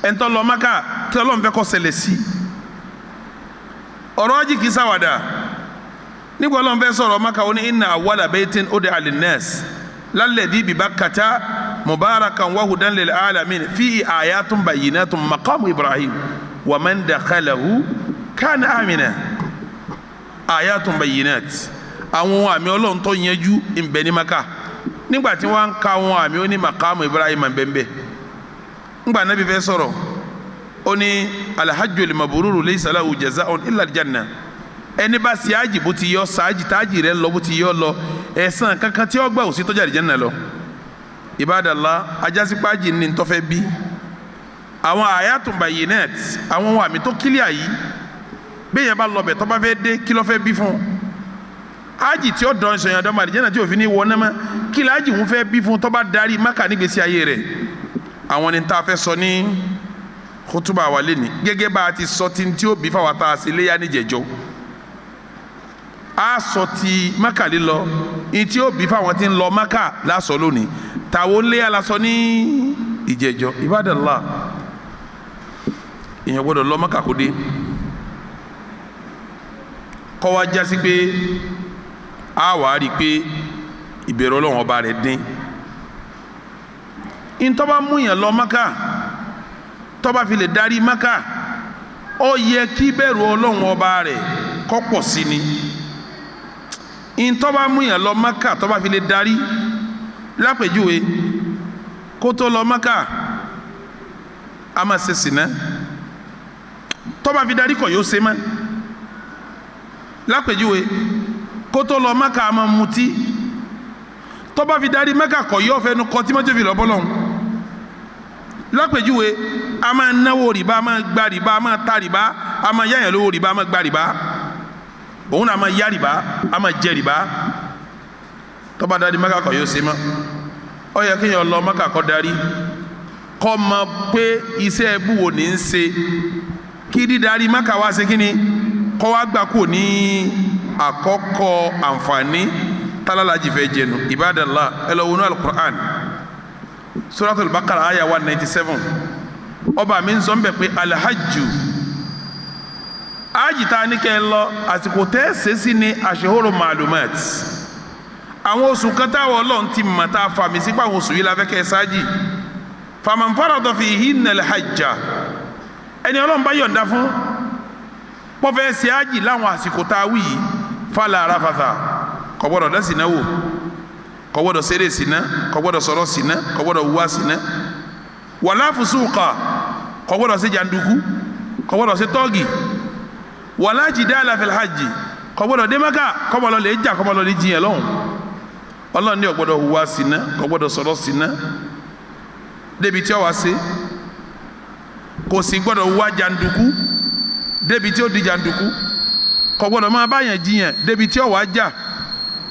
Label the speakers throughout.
Speaker 1: ẹ̀ńtọ́ lọ Mákà kí Ọlọ́run fẹ́ kó ṣẹlẹ̀ sí ọ̀rọ̀ hajj kì í ṣàwàdà nígbà Ọlọ́run fẹ́ sọ̀rọ̀ Mákà ó ní inna awwala baytin udi'a linnas lalladhi bi Bakkata mubarakan wa hudan lil alamin fihi ayatun bayyinatun maqamu Ibrahim wa man dakhalahu kana amina ayatun bayyinat àwọn àmì Ọlọ́run tó yanjú ńbẹ ní Mákà nígbà tí wọ́n ka àwọn àmì ó ní maqamu Ibrahim ńbẹ nígbà Nábì fẹ́ sọ̀rọ̀ ó ní alhajjul mabruru laysa lahu jazaa'un illa aljanna ẹni bá ṣe hajj bó ti yọ sáájì tájì rẹ̀ lọ bó ti yọ lọ ẹ̀san kankan tí ó gbà ó sí tó jáde janna lọ ibadallah ajásípájì ní tó fẹ́ bí àwọn ayatun bayyinat àwọn àmì tó kílíà yìí bẹ́yẹn bá lọ bẹ̀ tó bá fẹ́ dé kí ló fẹ́ bí fún hajj tí ó dán sọ̀yàn dọ́mọ àdìjẹ́nà tí òfin ní wọ náà mọ́ kí ló hajj ń fẹ́ bí fún tó bá darí Mákà nígbèsí ayé rẹ̀ àwọn ni tá a fẹ́ sọ ní khutuba wa lẹ́ni gẹ́gẹ́ bá a ti sọ tí ó bí fáwọn tá a sì léyà níjẹ̀jọ́ a sọ ti Mákà lílọ ní tí ó bí fáwọn tí ń lọ Mákà lásọ lónìí tàwọn léyà lásọ ní ìjẹ̀jọ́ ibadallah èèyàn gbọ́dọ̀ lọ Mákà kó dé kọ́ wa jásí pé a wà á rí i pé ìbẹ̀rù Ọlọ́run ọba rẹ̀ dín ntọ́ba múyàn lọ Mákà tọ́ba fi lè darí Mákà ó yẹ kí bẹ̀rù Ọlọ́run ọba rẹ̀ kó pọ̀ sí ni ntọ́ba múyàn lọ Mákà tọ́ba fi lè darí lápèjúwe kó tó lọ Mákà a máa ṣe sìnà tọ́ba fi darí kọ̀ yóò ṣe mọ́ lápèjúwe kó tó lọ Mákà a máa mutí tọ́ba fi darí Mákà kọ̀ yóò fẹnu kọ́ tí mọ́tò fi lọ́ bọ́lọ́hún lápèjúwe a máa náwó rìbá a máa gba rìbá a máa ta rìbá a máa yáyàn lówó rìbá a máa gba rìbá òun náà a máa yá rìbá a máa jẹ rìbá tọ́ba darí Mákà kọ̀ yóò ṣe mọ́ ó yẹ kéèyàn lọ Mákà kó darí kó mọ̀ pé iṣẹ́ ẹbú wo ní í ṣe kí dídarí Mákà wá ṣe kí ni kó wá gbà kó ní àkọ́kọ́ àǹfààní tálálàjì fẹ́ jẹnu ibadallah ẹ lọ wọnú al-Qur'an suratul Baqara aya 197 ọba mi ń sọ ń bẹ pé alhajju ájì tá a ní kẹ́ ẹ lọ àsìkò tẹ́ ẹ ṣe sí ní ashhuru ma'lumat àwọn oṣù kan táwọn Ọlọ́run ti mọ̀ tá a fà mí sípò àwọn oṣù yìí la fẹ́ kẹ́ ẹ ṣáájì faman farada fihinna alhajja ẹni Ọlọ́run bá yọ̀ǹda fún pọ́fẹ́ ṣe ájì láwọn àsìkò tá a wí yìí fala rafatha kò gbọ́dọ̀ dá sìnà wò kò gbọ́dọ̀ ṣeré sìnà kò gbọ́dọ̀ sọ̀rọ̀ sìnà kò gbọ́dọ̀ wúwá sìnà wala fusuqa kò gbọ́dọ̀ ṣe jàǹdùkú kò gbọ́dọ̀ ṣe tọ́ọ̀gì wala jidala fil hajji kò gbọ́dọ̀ dé Mákà kò gbọ́dọ̀ lè jà kò gbọ́dọ̀ lè jiyàn lọ́hùn Ọlọ́run ní ò gbọ́dọ̀ wúwá sìnà kò gbọ́dọ̀ sọ̀rọ̀ sìnà débi tí ó wá ṣe kò sì gbọ́dọ̀ wúwá jàǹdùkú débi tí ó di jàǹdùkú kò gbọ́dọ̀ máa báyàn jiyàn débi tí ó wá jà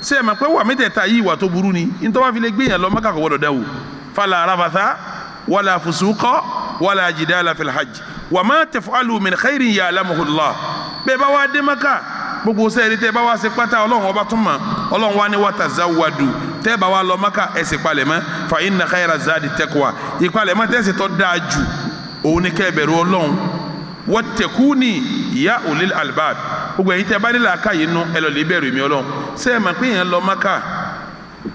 Speaker 1: ṣé ẹ mọ̀ pé wà mẹ́tẹ̀ẹ̀ta yìí wà tó burú ni nítorí wàá fi lè gbéyàn lọ Mákà kò gbọ́dọ̀ dáwò fala rafatha wala fusuqa wala jidala fil hajj wa ma taf'alu min khairin ya'lamuhu Allah bẹ́ẹ̀ bá wá dé Mákà gbogbo sẹ́ẹ̀rì tẹ́ bá wá ṣe pátá Ọlọ́run ọba tún mọ̀ Ọlọ́run wá ní wa tazawwadu tẹ́ bá wá lọ Mákà ẹ ṣe palẹ̀mọ́ fa inna khayra zadi taqwa ìpalẹ̀mọ́ tẹ́ ṣe tó dáa jù òun ni kẹ́ bẹ̀rù Ọlọ́run wattaquni ya ulil albab gbogbo ẹ̀yin tẹ́ bá nílò àkàyè nù ẹ lọ lè bẹ̀rù mi Ọlọ́run ṣé ẹ mọ̀ pé èèyàn lọ Mákà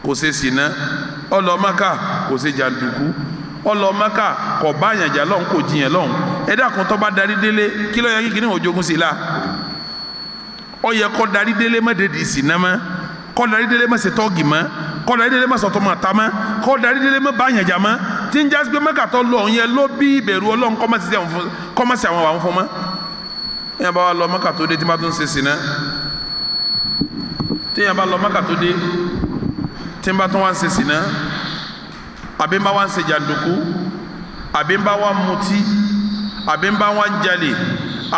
Speaker 1: kò ṣe sìnà ó lọ Mákà kò ṣe jàǹdùkú ó lọ Mákà kò bá yàn jà lọ́hùn kò jiyàn lọ́hùn ẹ dákun tó bá darí délé kí ló yẹ kí kìnìún òjogún sí i la ó yẹ kó darí délé má dédì sìnà mọ́ kó darí délé má ṣe tọ́ọ̀gì mọ́ kó darí délé má sọ̀tọ̀ mọ́ ta mọ́ kó darí délé má bá yàn jà mọ́ tí ń jásí pé Mákà tó lọ yẹn ló bí ìbẹ̀rù Ọlọ́run kọ́ má sí àwọn àwọn fún mọ́ yẹn bá wà lọ Mákà tó dé tí bá tún ṣe sìnà tí yẹn bá lọ Mákà tó dé tí bá tún wá ń ṣe sìnà àbí bá wá ń ṣe jàǹdùkú àbí bá wá ń mutí àbí bá wá ń jalè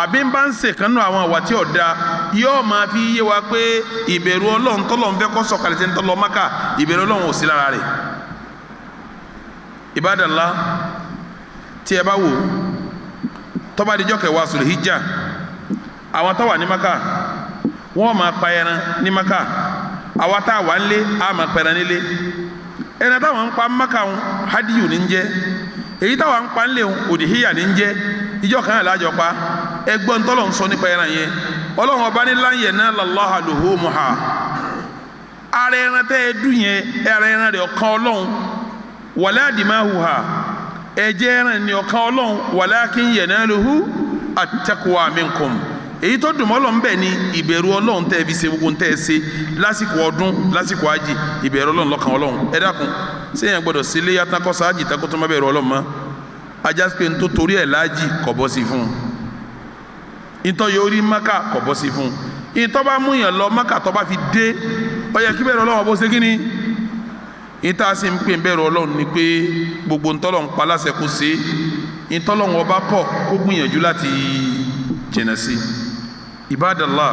Speaker 1: àbí bá ń ṣe kánú àwọn àwà tí ò da yóò máa fi yé wa pé ìbẹ̀rù Ọlọ́run tọ́lọ̀ ń fẹ́ kó sọ̀kalẹ̀ tí ń tọ́lọ Mákà ìbẹ̀rù Ọlọ́run ò sí lára rẹ̀ Ibadallah tí ẹ bá wò tó bá dijọ́ kẹwàá Sulhijja àwọn tó wà ní Mákà wọ́n máa pa ẹran ní Mákà àwa tá a wà nílé a máa pa ẹran nílé ẹran táwọn ń pa Mákà ń hadiyu ní jẹ́ èyí táwa ń pa ń léwu òdìhíyà ní ń jẹ́ ìjọ kan àlájọ pa ẹgbọ́n tọ́lọ̀ ń sọ nípa ẹran yẹn ọlọ́run ọba ní lan yanala Allaha luhumuha ara ẹran tẹ́ ẹ dùn yẹn ẹran rẹ̀ ọ̀kan ọlọ́run wala dimahuha ẹ̀jẹ̀ ẹran ni ọ̀kan ọlọ́run walakin yanaluhu at-taqwa minkum èyí tó dùn mọ́lọ́ ń bẹ̀ ni ìbẹ̀rù ọlọ́run tẹ́ ẹ fi ṣe gbogbo tẹ́ ẹ ṣe lásìkò ọdún lásìkò àjì ìbẹ̀rù ọlọ́run lọ́kàn ọlọ́run ẹ dákun sẹ́yìn gbọ́dọ̀ sí ilé yàtọ̀ kọ́ sáájì tako tó má bẹ̀rù ọlọ́run mọ́ ajá pé nítorí torí ẹ̀ láàjì kọ̀ bọ́ sí fún un ìtọ́ yóò rí Mákà kọ̀ bọ́ sí fún un ìtọ́ bá mú yàn lọ Mákà tó bá fi dé ó yẹ kí bẹ̀rù ọlọ́run bó ṣe kí ni ìta sì ń pè ń bẹ̀rù ọlọ́run ni pé gbogbo ntọ́lọ́run pa láṣẹ kó ṣe ntọ́lọ́run ọba kọ̀ kó gbìyànjú láti jìnà sí Ibadallah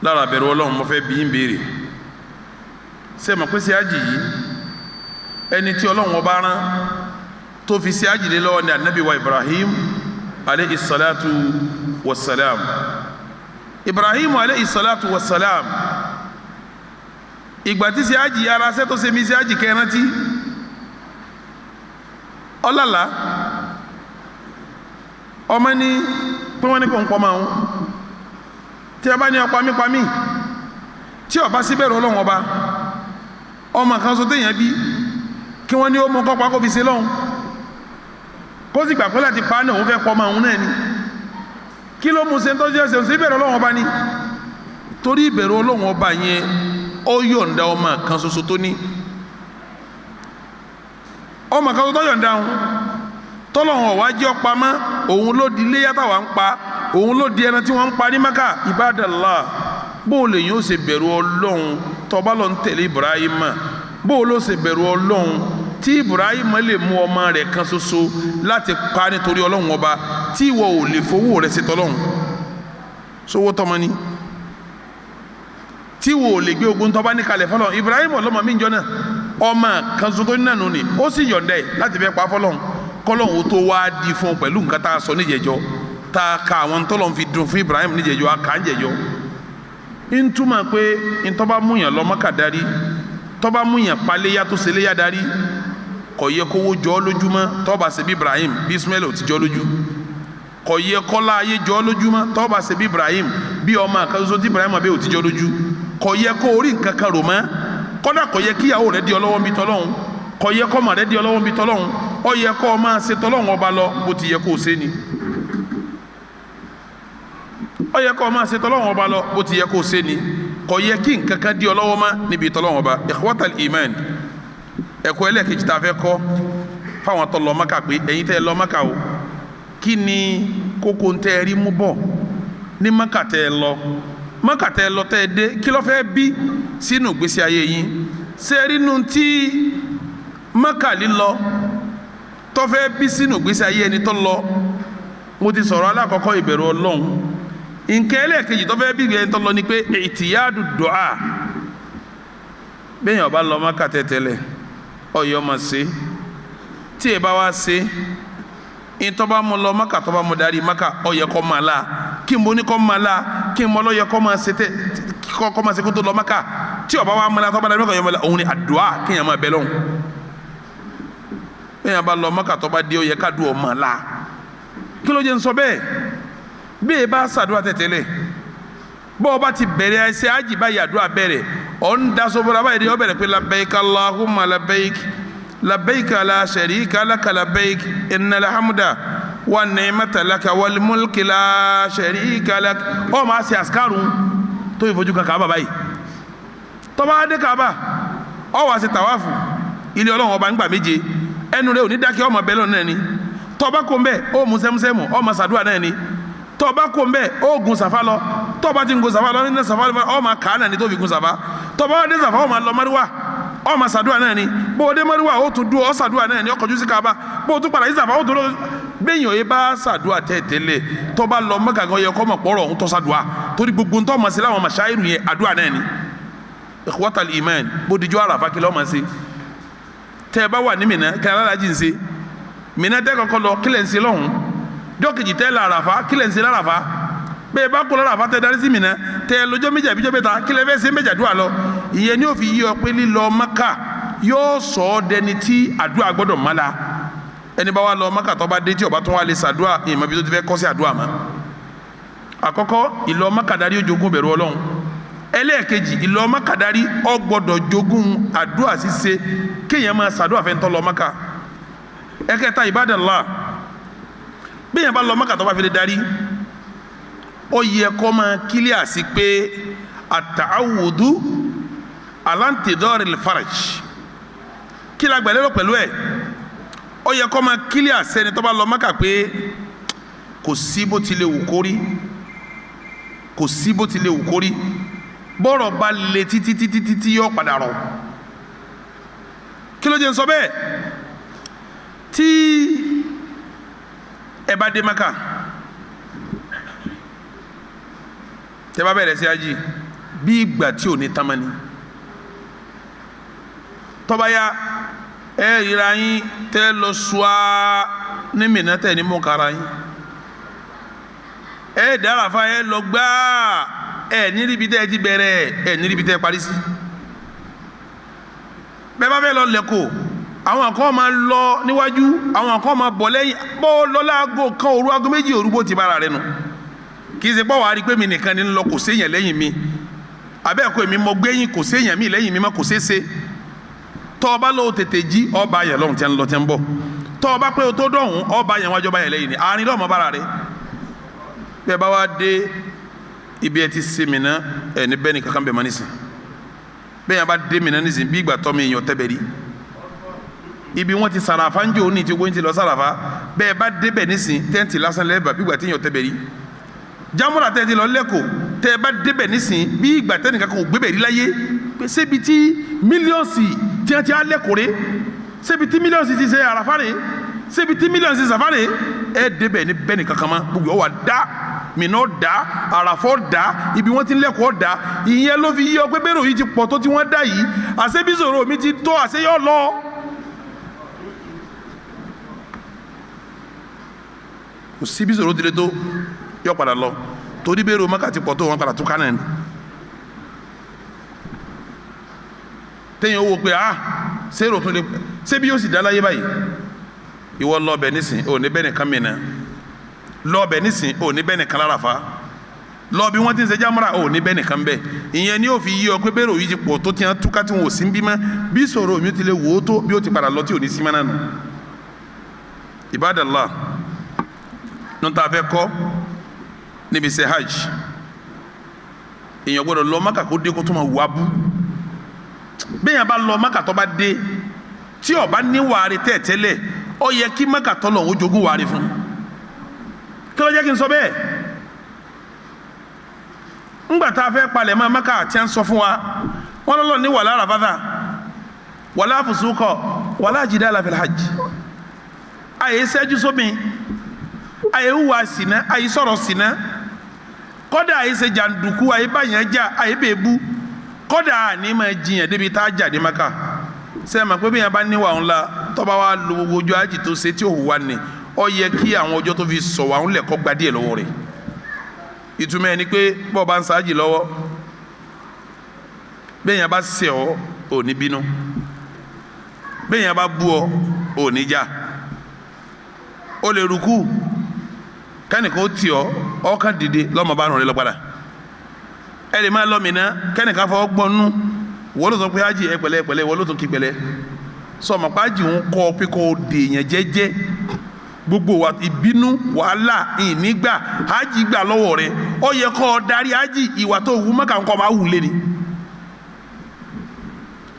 Speaker 1: lára bẹ̀rù ọlọ́run mo fẹ́ bí ń béèrè ṣé mọ̀ pé sí àjì yìí ẹni tí ọlọ́run ọba rán tó fi sí àjì lé lọ́wọ́ ní anabi wa Ibrahim alayhi salatu wassalam Ibrahim alayhi salatu wassalam ìgbà tí sí àjì ara ṣẹ́ tó ṣe mí sí àjì kẹrántí ọlọ́lá ọmọ ní pé wọ́n ní kò ń pọ́ máa ń tí a bá ní ọpamípamí tí ọba síbẹ̀rù ọlọ́run ọba ọmọ kan so téèyàn bí kí wọ́n ní ó mọ kọ́pá kó fi ṣe lọ́hùn kó sì gbà pé láti pa á náà òun fẹ́ pọ́ máa ń náà ni kí ló mú ṣe tó jẹ́ ṣe ìbẹ̀rù ọlọ́run ọba ni torí ìbẹ̀rù ọlọ́run ọba yẹn ó yọ̀ǹda ọmọ kan ṣoṣo tó ní ọmọ kan ṣoṣo tó yọ̀ǹda òun tọ́lọ́hún ọ̀wá jẹ́ ọ̀pamọ́ òun ló di iléyà táwa ń pa òun ló di ẹran tí wọ́n ń pa ní Mákà Ibadallah bó o lè yín ó ṣe bẹ̀rù ọlọ́run tọ́ba lọ ń tẹ̀lé Ibrahim bó o ló ṣe bẹ̀rù ọlọ́run tí Ibrahim lè mú ọmọ rẹ̀ kan ṣoṣo láti pa nítorí ọlọ́run ọba tí ìwọ ò lè fowó rẹ̀ ṣe tọ́lọ́run sówó tọ́mọ ni tí ìwọ ò lè gbé ogun tọ́ba ní kalẹ̀ fọlọ́run Ibrahim ọlọ́mọ mi ń jọ náà ọmọ kan ṣoṣo tó ní nànú ni ó sì yọ̀ǹda ẹ̀ láti fẹ́ pa fọlọ́run kọlọ́hún tó wá di fún pẹ̀lú nǹkan tá a sọ níjẹ̀jọ́ tá a ka àwọn tọ́lọ́hún fi dùn fún Ibrahim níjẹ̀jọ́ a kà ń jẹ̀jọ́ ń túmọ̀ pé ntọ́ba múyàn lọ Mákà darí tọ́ba múyàn paléyà tó ṣe léyà darí kò yẹ kówó jọ ọ́ lójúmọ́ tọ́ba ṣe bí Ibrahim bí Ismail ò ti jọ lójú kò yẹ kọ́lá ayé jọ ọ́ lójúmọ́ tọ́ba ṣe bí Ibrahim bí ọmọ àkàtúntò tí Ibrahim àbẹ́ ò ti jọ lójú kò yẹ kó orí nǹkan kan rò mọ́ kọ́dà kò yẹ kíyàwó rẹ̀ di ọlọ́wọ́ bí tọ́lọ́hún kò yẹ kọ́ màrẹ́ di ọlọ́wọ́ bí tọ́lọ́hún ó yẹ kó máa ṣe tọ́lọ́hún ọba lọ bó ti yẹ kó ṣe ni ó yẹ kó máa ṣe tọ́lọ́hún ọba lọ bó ti yẹ kó ṣe ni kò yẹ kí nǹkan kan di ọlọ́wọ́ má níbi tọ́lọ́hún ọba ikhwatal iman ẹ̀kọ́ ẹlẹ́ẹ̀kejì tá a fẹ́ kọ́ fáwọn tó lọ Mákà pé ẹ̀yin tẹ́ lọ Mákà o kí ni kókó tẹ́ rí mú bọ̀ ní Mákà tẹ́ lọ Mákà tẹ́ lọ tẹ́ dé kí ló fẹ́ bí sínú ìgbésí ayé yín ṣe rí nu tí Mákà lílọ tó fẹ́ bí sínú ìgbésí ayé ẹni tó lọ mo ti sọ̀rọ̀ alákọ̀ọ́kọ́ ìbẹ̀rù Ọlọ́run nǹkan ẹlẹ́ẹ̀kejì tó fẹ́ bí ẹni tó lọ ni pé ìtìyádù dùá bẹ́ẹ̀ yẹn ọba lọ Mákà tẹ́tẹ́lẹ̀ ọ̀yọ́ máa ṣe tí ẹ bá wá ṣe ìtọ́ba mu lọ Mákà tọ́ba mu darí Mákà ọ̀yẹ́ kọ́ máa la kí n bo ní kọ́ máa la kí n mọ lọ́yẹ kọ́ máa ṣe tẹ́ kọ́ máa ṣe kó tó lọ Mákà tí ọba wa máa la tọ́ba darí Mákà ọ̀yẹ́ máa la òun ni àdúà kéèyàn máa bẹ lọ́hùn bẹ́ẹ̀ yẹn bá lọ Mákà tọ́ba dé ọ̀yẹ́ ká dùn ọ̀ máa la kí ló jẹ́ ń sọ bẹ́ẹ̀ bí ẹ bá ṣàdúrà tẹ̀tẹ̀lẹ̀ bọ́ ọba ti bẹ̀rẹ̀ ẹsẹ̀ ájì báyìí àdúrà bẹ̀rẹ̀ ọ̀ ń daṣọ bọ́ra báyìí ọ bẹ̀rẹ̀ pé labbaik Allahumma labbaik labbaik la sharika laka labbaik innal hamda wan ni'mata laka wal mulki la sharika lak ọ máa ṣe àṣkárù tó ìfojú kan Káàbà báyìí tọ́ba adé Káàbà ọ wá ṣe tàwáfù ilé Ọlọ́run ọba ńgbà méje ẹnu rẹ ò ní dákẹ́ ọmọ bẹ́ẹ̀ lọ́nà náà ni tọ́ba kò ń bẹ́ẹ̀ ó mú sẹ́mùsẹ́mù ọmọ sàdúrà náà ni tọ́ba kò ń bẹ́ẹ̀ ó gun Sàfà lọ tọ́ba ti ń gun Sàfà lọ nínú Sàfà ọmọ kàánà ni tó fi gun Sàfà tọ́ba wá dé Sàfà ọmọ lọ Márúwà ọmọ sàdúrà náà ni bó o dé Márúwà ó tún dúró ọ sàdúrà náà ni ó kọjú sí Káàbà bó o tún padà sí Sàfà ó tún lọ gbẹ̀yìn òye bá sàdúrà tẹ́tẹ́lẹ̀ tọ́ba lọ Mákà gan yẹ kọ́ mọ̀ pọ̀rọ̀ ọ̀hún tọ́ sàdúrà torí gbogbo ntọ́ mọ̀ sí láwọn màṣáírù yẹn àdúrà náà ni ikhwatal iman bó dijọ́ Àràfà kí lọ́ mọ̀ sí tẹ́ ẹ bá wà ní Mínà kí alálàájì ń ṣe Mínà tẹ́ kọ́kọ́ lọ kílẹ̀ ń ṣe lọ́hùn jọ́kejì tẹ́ la Àràfà kílẹ̀ ń ṣe l'Àràfà bẹ́ẹ̀ bá kó l'Àràfà tẹ́ darí sí Mínà tẹ́ lọ́jọ́ méjì àbíjọ́ mẹ́ta kílẹ̀ fẹ́ ṣe méjì àdúrà lọ ìyẹn ni ó fi yí ọ pé lílọ Mákà yóò sọ ọ́ dẹni tí àdúrà gbọ́dọ̀ má la ẹni bá wà lọ Mákà tó bá dé tí ó bá tún wà lè ṣàdúrà ìmọ̀ bí tó ti fẹ́ kọ́ sí àdúrà mọ́. àkọ́kọ́ ìlọ Mákà darí ó jogún bẹ̀rù Ọlọ́run. ẹlẹ́ẹ̀kejì ìlọ Mákà darí ó gbọ́dọ̀ jogún àdúrà ṣíṣe kéèyàn máa ṣàdúrà fẹ́ ń tọ́ lọ Mákà. ẹ̀kẹta Ibadallah bí èèyàn bá lọ Mákà tó bá fi lè darí ó yẹ kó máa kílíà sí pé àtàwùdú alantidọ́rì faraj kí la gbẹ̀lérò pẹ̀lú ẹ̀ ó yẹ kó máa kílíà sẹ́ni tó bá lọ Mákà pé kò sí bó ti lè wù kórí kò sí bó ti lè wù kórí bọ́rọ̀ bá le títí yóò padà rọ̀. kí ló jẹ́ n sọ bẹ́ẹ̀ tí ẹ bá dé Mákà tẹ́ bá bẹ̀rẹ̀ sí hajj bí ìgbà tí ò ní tamani tọ́ba ya ẹ ríra yín tẹ́ lọ sùá ní Mínà tẹ́ ní mọ́kàrà yín ẹ dàráfà ẹ lọ gbáà ẹ níbi tẹ́ ẹ ti bẹ̀rẹ̀ ẹ níbi tẹ́ ẹ parí sí bẹ́ẹ̀ bá fẹ́ lọ lẹ́kọ̀ọ́ àwọn kan máa lọ níwájú àwọn kan máa bọ̀ lẹ́yìn bó lọ́lá aago kan òru aago méjì òru bó ti bára rẹ nù kì í ṣe pọ̀ wá rí pé mi nìkan ni ń lọ kò séèyàn lẹ́yìn mi abẹ́ẹ̀kọ́ èmi mọ gbẹ́yìn kò séèyàn mi lẹ́yìn mi má kò séèṣe tọ́ ọba lọ́wọ́ tètè jí ọba yẹn lọ́hùn tí ń lọ tí ń bọ̀ tọ́ ọba pé o tó dọ̀hún ọba yẹn wájú ọba yẹn lẹ́yìn ni àárín lọ́mọ bára rẹ bẹ́ẹ̀ bá wá dé ibi ẹ ti ṣe Mínà ẹ ní bẹ́ẹ̀ ni kankan bẹ́ẹ̀ má nísìn bẹ́ẹ̀ yẹn bá dé Mínà nísìn bí ìgbà tọ́ mi èèyàn tẹ́bẹ̀ rí ibi wọn ti sàràfà ń jò ní tí ogun ti lọ sàràfà bẹ́ẹ̀ bá débẹ̀ nísìn tẹ́ǹtì lásán lẹ́ẹ̀bà bí ìgbà tí èèyàn tẹ́bẹ̀ rí jámúra tẹ́ ti lọ lẹ́kọ̀ọ́ tẹ́ bá débẹ̀ nísìn bí ìgbà tẹ́nìkan kò gbébẹ̀ rí láyé pé sébi tí mílíọ̀nsì tí wọ́n ti á lẹ́kọ̀ọ́ rẹ̀ sébi tí mílíọ̀nsì ti ṣe àràfà rẹ̀ sébi tí mílíọ̀nsì ti sàfà rẹ̀ ẹ débẹ̀ ní bẹ́ẹ̀ nìkan kan mọ́ gbogbo wa dá Mínà dá àràfọ́ dá ibi wọ́n ti lẹ́kọ̀ọ́ dá ìyẹn ló fi yí ọ pé bẹ́ẹ̀rù yìí ti pọ̀ tó tí wọ́n dá yìí àṣebíṣòro mi ti tó àṣeyọ́ lọ. kò síbi sọ̀rọ̀ tilẹ̀ tó yọ padà lọ torí bẹ́ẹ̀rù Mákà ti pọ̀ tó wọn padà tún kánà ni. téèyàn wò pé sẹ́rò tún lè ṣébi yóò sì dá láyé báyìí ìwọ lọ bẹ̀ nísìn ò ní bẹ́ẹ̀ nìkan Mínà lọ bẹ̀ nísìn ò ní bẹ́ẹ̀ nìkan l'Árafà lọ bí wọ́n ti ń ṣe jámúra ò ní bẹ́ẹ̀ nìkan bẹ́ẹ̀ ìyẹn ni yóò fi yí ọ pé bẹ́ẹ̀rù yìí ti pọ̀ tó tiẹ̀ túká tí wọn ò sí ń bímọ bí sọ̀rọ̀ mi ti lè wò ó tó bí ó ti padà lọ tí ò ní sí mọ́ náà nù. Ibadallah nínú tá a fẹ́ kọ́ níbi ṣe hajj èèyàn gbọ́dọ̀ lọ Mákà kó dé kó tó máa wà bú bẹ́ẹ̀ yẹn bá lọ Mákà tó bá dé tí ó bá ní wàárí tẹ́ẹ̀tẹ́lẹ̀ ó yẹ kí Mákà tó lọ òun jogún wàárí fún kí ló jẹ́ kí n sọ bẹ́ẹ̀ ńgbà tá a fẹ́ palẹ̀ mọ́ Mákà tí a ń sọ fún wa wọ́n lọ́lọ́ ní wàlá rafadha wàlá fusuqa wàlá jidala fil hajj àyè sẹ́jú sómi àyè hùwà sínà àyè sọ̀rọ̀ sínà kọ́dà àyè ṣe jàǹdùkú àyè báyẹn jà àyè bèbú kọ́dà ní ma jiyàn débi tá a jà dé Mákà sẹ́yìn ma pé bí yẹn bá níwà ńlá tọ́ba wa lo gbogbo ojú àjì tó ṣe tí ò hùwà ní ọ yẹ kí àwọn ọjọ́ tó fi sọ̀ wà ń lẹ̀kọ́ gba díẹ̀ lọ́wọ́ rẹ̀ ìtumọ̀ ẹ̀ ni pé bọ́ọ̀ bá ń sáájì lọ́wọ́ bẹ́ẹ̀ yẹn bá ṣẹ̀ ọ́ ò ní bínú bẹ́ẹ̀ yẹn bá bú ọ ò ní jà ó lè rúkú kẹ́nìkan ó tì ọ́ ọkàn dìde lọ́mọ bá rùn rẹ lọ padà ẹ lè máa lọ Mínà kẹ́nìkan fọwọ́ gbọ́nú wọ́n ló sọ pé ájì ẹ pẹ̀lẹ́ pẹ̀lẹ́ wọ́n ló tún kí pẹ̀lẹ́ sọmọ pé ájì ń kọ́ pé kò dè yẹn jẹ́jẹ́ gbogbo wa ìbínú wàhálà ìnígbà ájì gbà lọ́wọ́ rẹ ó yẹ kó darí ájì ìwà tó wù Mákà ńkọ́ máa wù lé ni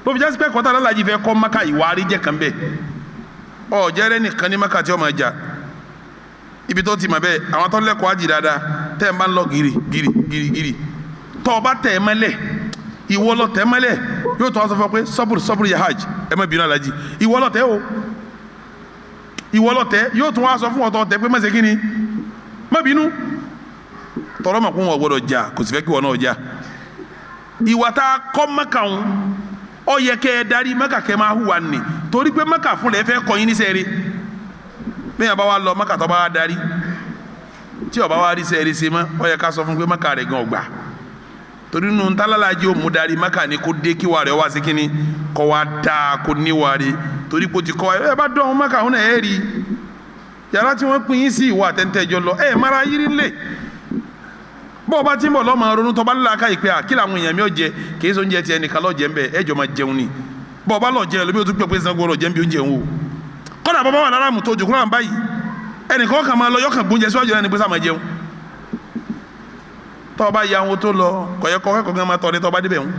Speaker 1: ló fi jásí pé kọ́tà lálàjì fẹ́ kọ́ Mákà ìwà àríjẹ́ kan bẹ́ẹ̀ ọ jẹ́rẹ́ nìkan ní Mákà tí ó máa jà ibi tó ti mọ̀ bẹ́ẹ̀ àwọn tó lẹ́kọ̀ọ́ ájì dáadáa tẹ́ ẹ̀ máa ń lọ gírí tọ́ ọ bá tẹ̀ ẹ́ mẹ́lẹ̀ ìwọ lọ tẹ̀ ẹ́ mẹ́lẹ̀ yóò tọ́ ọ sọ fún ọ pé sọ́bùrù yẹ hajj ẹ má bínú alájì ìwọ lọ tẹ̀ o ìwọ lọ tẹ̀ yóò tún wá sọ fún ọtọ tẹ̀ pé má ṣe kí ni má bínú tọrọ mọ̀ kó wọn gbọdọ̀ jà kò sì fẹ́ kí wọn náà jà ìwà tá a kọ́ Mákà ń ọ yẹ kẹ́ ẹ darí Mákà kẹ́ máa hùwà nì torí pé Mákà fún lẹ́ fẹ́ kọ́ yín ní sẹ́ẹ̀rẹ́ bẹ́ẹ̀ bá wa lọ Mákà tó bá wa darí tí ó bá wa rí sẹ́ẹ̀rẹ́ ṣe mọ́ ọ yẹ ká sọ fún pé Mákà rẹ̀ gan ọgbà torí nu ntalalaji o mu darí Maka ni kó dé kí wàá rẹ̀ wá sí kínní kó wá dáa kó níwàá rẹ̀ torí kó ti kọ́ ẹ bá dán Maka òun náà ẹ rí yàrá tí wọ́n pín yín sí ìwà àtẹ̀ntẹ̀jọ lọ ẹ mara yírí lè bọ́ọ̀ bá ti ń bọ̀ lọ́mọ ronú tọ́ba ńlá ká ìpè à kí làwọn èèyàn mi ò jẹ kìí sọ oúnjẹ tiẹ̀ nìkan lọ́ọ́ jẹ ń bẹ̀ ẹ jọ máa jẹun ni bọ́ọ̀ bá lọ́ọ́ jẹ lóbi o tún pè pé sango lọ́ọ́ jẹ ń bí oúnjẹ ń wò kọ́dà bàbá wà lára mùtò jòkúrò àwọn báyìí ẹnìkan kan máa lọ yọkàn gbóúnjẹ síwájú náà ní pé sá máa jẹun tọ́ba ya wọn tó lọ kọ̀yẹ́kọ́ kẹ́kọ̀ọ́ kan máa tọ́ ní tọ́ba débẹ̀ wọn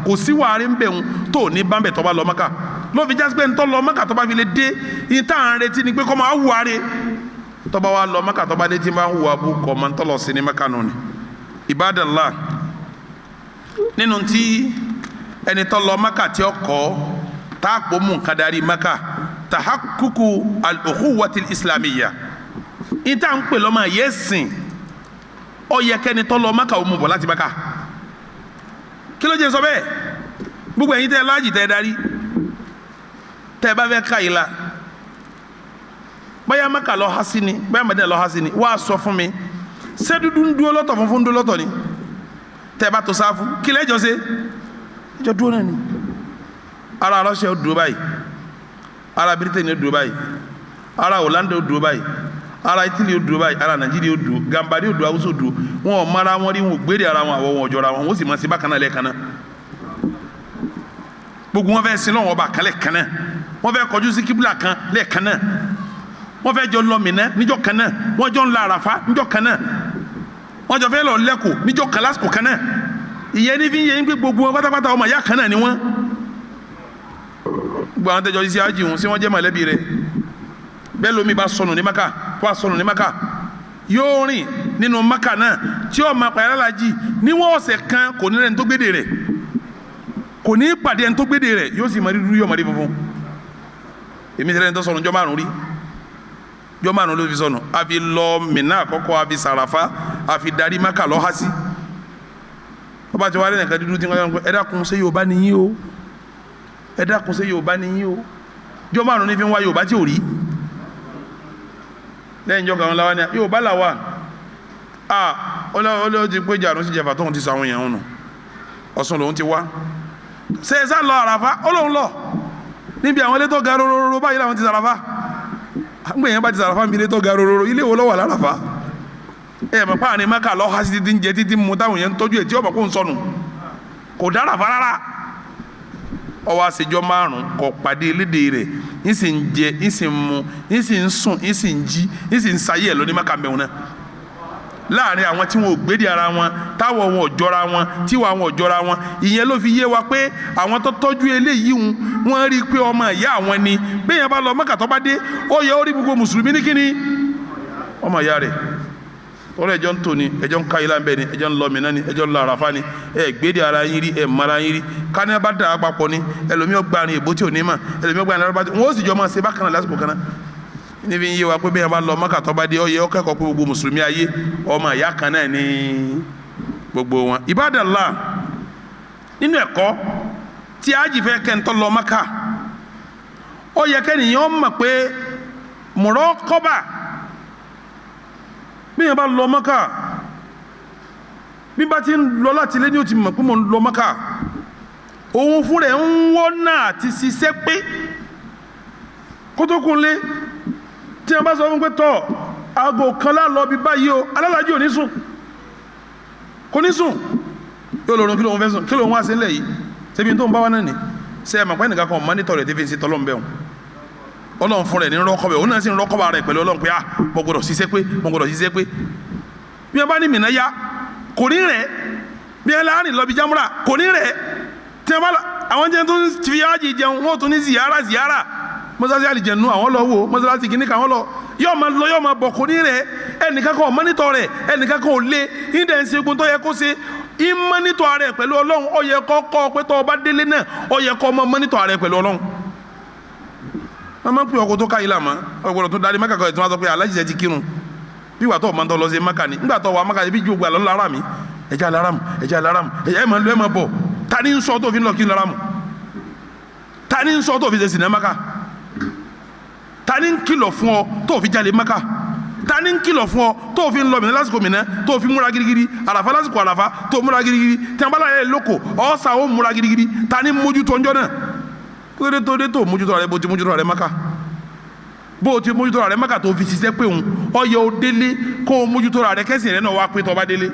Speaker 1: kò sí wàhálà ń bẹ̀ wọn tó ní bá ń bẹ̀ tọ́ba lọ Maka ló fi jásí pé ń tọ́ lọ Maka tọ́ba fi lè dé ìta à ń retí ni pé kọ́ máa wà re tọ́ba wa lọ Maka tọ́ba dé tí máa ń wà bú kọ́ máa ń tọ́ lọ sí ní Maka nù ni Ibadallah nínú tí ẹni tọ́ lọ Maka tí ó kọ́ táàpọ̀ mú nǹkan darí Maka tahakkuku al-ukhuwati al-islamiyya ìta ń pè lọ́mọ yẹ́sìn ó yẹ kẹ́ni tọ́ lọ Maka ó mú bọ̀ láti Maka kí ló jẹ́ sọ bẹ́ẹ̀ gbogbo ẹ̀yin tẹ́ láàjì tẹ́ darí tẹ́ bá fẹ́ ká yìí la báyà Maka lọ hasi ni báyà Madina lọ hasi ni wàá sọ fún mi ṣé dúdú ń dúró lọ́tọ̀ funfun ń dúró lọ́tọ̀ ni tẹ́ bá tó sáfù kí lẹ́jọ́ ṣe ẹjọ́ dúró náà ni ara Russia ó dúró báyìí ara Britain ó dúró báyìí ara Holland ó dúró báyìí ara Italy ó dúró báyìí ara Nàìjíríà ó dúró Gambari ó dúró Hausa ó dúró wọn ò mara wọn rí wọn ò gbére ara wọn àwọ̀ wọn ò jọra wọn wọn sì máa ṣe bákan náà lẹ́ẹ̀kan náà gbogbo wọn fẹ́ sin lọ́wọ́ ọba kan lẹ́ẹ̀kan náà wọn fẹ́ kọjú sí kíbla kan lẹ́ẹ̀kan náà wọn fẹ́ jọ lọ Mínà níjọ́ kan náà wọn jọ ń la Àràfá níjọ́ kan náà wọn jọ fẹ́ lọ lẹ́kọ̀ọ́ níjọ́ kan lásìkò kan náà ìyẹn ní fi ń yẹ yín pé gbogbo wọn pátápátá ọmọ ìyá kan náà ni wọn gbogbo àwọn tẹjọ sí ájì wọn sí wọn jẹ́ mọ̀lẹ́bí rẹ̀ bẹ́ẹ̀ lómi bá sọnù ní Maka tó a sọnù ní Maka yóò rìn nínú Maka náà tí ó máa pàyà lájì níwọ̀n ọ̀sẹ̀ kan kò ní ẹni tó gbéde rẹ̀ kò ní pàdé ẹni tó gbéde rẹ̀ yóò sì máa rí dúdú yóò máa rí funfun èmi tẹ́lẹ̀ ní tó sọnù jọ́ márùn rí jọ́ márùn ló fi sọnù a fi lọ Mínà àkọ́kọ́ a fi sàràfà a fi darí Maka lọ hásí ọba tí wàá rẹ̀ nìkan dúdú tí wọ́n yọ ẹ dákun ṣé Yorùbá ni yín o ẹ dákun ṣé Yorùbá ni yín o jọ́ márùn ní fi ń wá Yorùbá tí ò rí lẹ́yìn jọ́ kan láwa ni Yorùbá là wà ó ti pé jàrún sí jẹfà tóun ti sọ àwọn èèyàn nù Ọ̀ṣun lòun ti wá ṣe é sá lọ Àràfá ó lòun lọ níbi àwọn ilé tó ga rororo báyìí làwọn ti sàràfà àgbẹ̀ yẹn bá ti sàràfà níbi ilé tó ga rororo ilé wo ló wà l'Àràfá mọ̀ pàà ní Maka lọ́ hasi títí ń jẹ títí mu táwọn èèyàn ń tọ́jú ẹ̀ tí ọmọ kò ń sọnù kò dára fa rárá ọwọ́ àṣejọ́ márùn kò pàdé elédè rẹ̀ ń sì ń jẹ ń sì ń mu ń sì ń sùn ń sì ń jí ń sì ń sayé ẹ̀ lọ ní Maka mẹ́wọ̀n náà láàrin àwọn tí wọn ò gbédè ara wọn táwọn wọn ò jọra wọn tíwà wọn ò jọra wọn ìyẹn ló fi yé wa pé àwọn tó tọ́jú eléyìí wọn rí i pé ọmọ ìyá àwọn ni bẹ́ẹ̀ yẹn bá lọ Maka tó bá dé ó yẹ ó rí gbogbo mùsùlùmí ní kíni ọmọ ìyá rẹ̀ ọ̀rọ̀ ẹjọ́ ń tò ní ẹjọ́ ń ká ilá ń bẹ ni ẹjọ́ ń lọ Mínà ni ẹjọ́ ń lọ Àràfá ni gbédè ara yín rí mara yín rí káni bá dà á papọ̀ ni ẹlòmíì ọgbà ni èbó tí ò ní mà ẹlòmíì ọgbà ni arúgbó wọn ó sì jọ máa ṣe bákan náà lásìkò kan náà níbi ń yé wa pé bẹ́ẹ̀ bá lọ Maka tó bá dé ó yẹ ó kẹ́kọ̀ọ́ pé gbogbo mùsùlùmí ayé ọmọ ìyá kan náà ní gbogbo wọn. Ibadallah nínú ẹ̀kọ́ tí ájì fẹ́ kẹ́ńtọ́ lọ Maka ó yẹ kẹ́nìyàn mọ̀ pé muraqaba bí yẹn bá lọ Maka bí bá ti ń lọ láti lé ní o ti mọ̀ pé mo ń lọ Maka òun fún rẹ̀ ń wọ́n náà ti ṣiṣẹ́ pé kótókùn lé tí wọ́n bá sọ fún pé tọ́ aago kan lálọ́ bí báyìí o alálàájì ò ní sùn kò ní sùn yóò lọ́rùn kí lóun fẹ́ sùn kí lóun wá sí ilẹ̀ yìí ṣebí tó ń bá wá náà ní ṣe é màpá ẹnìkan kan mọ́nítọ̀ rẹ̀ tí fi ń ṣe tọ́lọ́m bẹ́ẹ̀ Ọlọ́run fún rẹ̀ ní rọ́kọ̀bẹ̀ òun náà sì ń rọ́kọ̀bà rẹ̀ pẹ̀lú Ọlọ́run pé mo gbọ́dọ̀ ṣiṣẹ́ pé mo gbọ́dọ̀ ṣiṣẹ́ pé bí wọ́n bá ní Mínà yá kò ní rẹ̀ bí wọ́n láàrin lọ bí jámúrà kò ní rẹ̀ tí wọ́n bá àwọn jẹun tó ń fi ájì jẹun wọ́n tún ní ziyara mọ́sálásí àlìjẹ̀nu àwọn lọ wò mọ́sálásí kìíní kan wọ́n lọ yóò máa bọ̀ kò ní rẹ̀ ẹnìkan kan mọ́nítọ̀ rẹ̀ ẹnìkan kan ò lé ìdẹ̀ ń segun tó yẹ kó ṣe ìmọ́nítọ̀ rẹ̀ pẹ̀lú Ọlọ́run ó yẹ kó kọ́ pé tó o bá délé náà ó yẹ kó mọ́ mọ́nítọ̀ rẹ̀ pẹ̀lú Ọlọ́run wọ́n máa ń pè ọkọ̀ tó ká ilà mọ́ ọgbọ̀dọ̀ tó darí Maka kan tí wọ́n sọ pé alájíṣẹ́ ti kírun bí wà tó o máa ń tọ́ lọ sí Maka ni nígbà tó wà Maka bí ju gbà lọ lára mi ẹja lára mu ẹ máa ń lọ ẹ máa bọ̀ ta ni ń sọ tó fi ń lọ kí n lára mu ta ni ń sọ tó fi ṣe sìnà Maka ta ni ń kìlọ̀ fún ọ tó fi jalè Maka ta ni ń kìlọ̀ fún ọ tó fi ń lọ Mínà lásìkò Mínà tó fi múra girigiri Àràfá lásìkò Àràfá tó múra girigiri tí wọn bá láyé lóko ọ̀sà ó múra girigiri ta ni mójútó ọjọ́ náà tó dé tó mójútó rẹ bó ti mójútó rẹ Mákà bó ti mójútó rẹ Mákà tó fi ṣiṣẹ́ pé òun ọyẹ ó délé kó o mójútó rẹ kẹ́sìn rẹ náà wá pé tó bá délé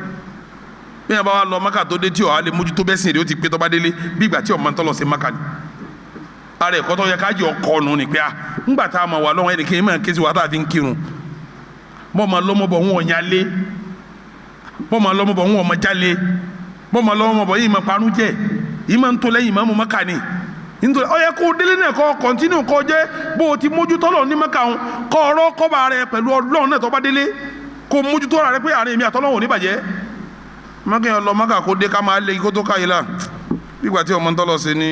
Speaker 1: bí wọn bá wà lọ Mákà tó dé tí ọ̀ á lè mójútó bẹ́sìn rẹ ó ti pé tó bá délé bí ìgbà tí ọ̀ máa ń tọ́lọ̀ sí Mákà ni ara ẹ̀kọ́ tó yẹ ká jẹ́ ọkọ nù ni pé a ńgbà tá a máa wà lọ́wọ́ ẹnì kí n máa ké sí wa tá a fi ń kírun bọ́ máa lọ́mọ́bọ̀ ń wọ̀ nyalé bọ́ máa lọ́mọ́bọ̀ ń wọ̀ ọmọ jalè bọ́ máa lọ́mọ́bọ̀ yìí máa parun jẹ́ yìí máa ń tó lẹ́yìn Ìmáàmù Mákà ni nítorí ó yẹ kó o délé náà kọ́ kọ́ntínú kọ́ jẹ́ bó o ti mójútó lọ ní Mákà ń kọ́ ọ̀rọ̀ kọ́ba rẹ pẹ̀lú Ọlọ́run náà tó bá délé kó o mójútó rẹ pé àárín mi àtọ́lọ́run ò ní bàjẹ́ Mákà lọ Mákà kó dé ká máa lé kó tó káyé la bí ìgbà tí ọmọ ń tọ́lọ̀ sí ní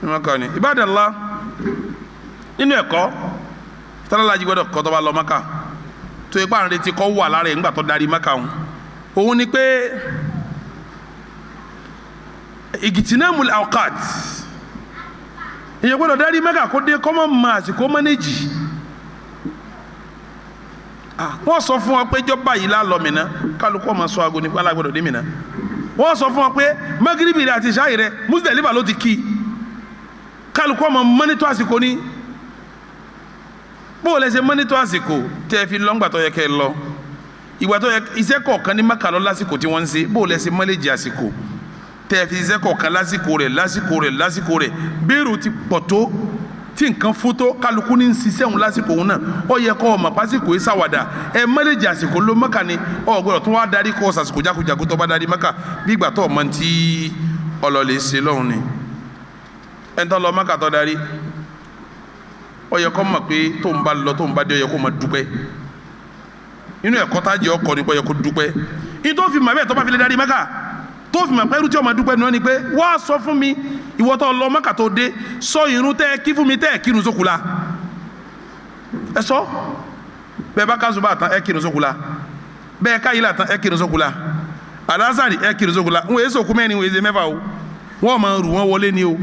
Speaker 1: Mákà ni Ibadallah nínú ẹ̀kọ́ tọ́lálájí gbọ́dọ̀ kọ́ tó bá lọ Mákà tó ipá àrùn retí kọ́ wà lára ẹ̀ ńgbà tó darí Mákà òun ni pé ìgìtìnàmùl awqat èyàn gbọ́dọ̀ darí Mákà kó dé kọ́ mọ́ máa àsìkò mọ́nẹ́jì wọ́n sọ fún wa pé jọba yìí lálọ́ Mínà kálukú ọmọ sọ aago nípa alágbọ́dọ̀ dé Mínà wọ́n sọ fún wa pé magiribi rẹ àti ṣáì rẹ Muzdalifa ló ti kí kálukú ọmọ mọ́nítọ́ àsìkò ní bó o lè ṣe mọ́nítọ́ àsìkò tẹ́ ẹ fi lọ́ngbà tó yẹ kẹ́ ẹ lọ ìgbà tó yẹ iṣẹ́ kọ̀ọ̀kan ní Mákà lọ lásìkò tí wọ́n ń ṣe bó o lè ṣe mọ́lẹ́jì àsìkò tẹ́ ẹ fi iṣẹ́ kọ̀ọ̀kan lásìkò rẹ̀ bẹ́ẹ̀rù ti pọ̀ tó tí nǹkan fún tó kálukú ní ṣiṣẹ́ òun lásìkò òun náà ó yẹ kọ́ ọmọ pásìkò yìí ṣàwàdà ẹ mọ́lẹ́jì àsìkò ló Mákà ni ọ gbọ́dọ̀ tó wá darí kọ́ sàsìkò jákujàku tó bá darí Mákà bí ìgbà tó ọmọ tí ọlọ́lẹ̀ ṣe lọ́hùn ni ẹ̀ ń tọ́ lọ Mákà tó darí ó yẹ kó mọ̀ pé tó ń bá lọ tó ń bá dé ó yẹ kó máa dúpẹ́ inú ẹ̀kọ́ tá a jẹ́ ọkọ̀ nípa ó yẹ kó dúpẹ́ ní tó fi mọ̀ bẹ́ẹ̀ tó bá fi lè darí Mákà tó fi mọ̀ pé irú tí ó máa dúpẹ́ nù ni pé wá sọ fún mi ìwọ tó lọ Mákà tó dé sọ irun tẹ́ kí fún mi tẹ́ kírun sókù la ẹ sọ bẹ́ẹ̀ bá kásù bá tán ẹ kírun sókù la bẹ́ẹ̀ ká yìí là tán ẹ kírun sókù la alásàrì ẹ kírun sókù la ń wòye sókù mẹ́rin wòye ṣe mẹ́fà o wọ́n máa rù wọ́n wọlé ni o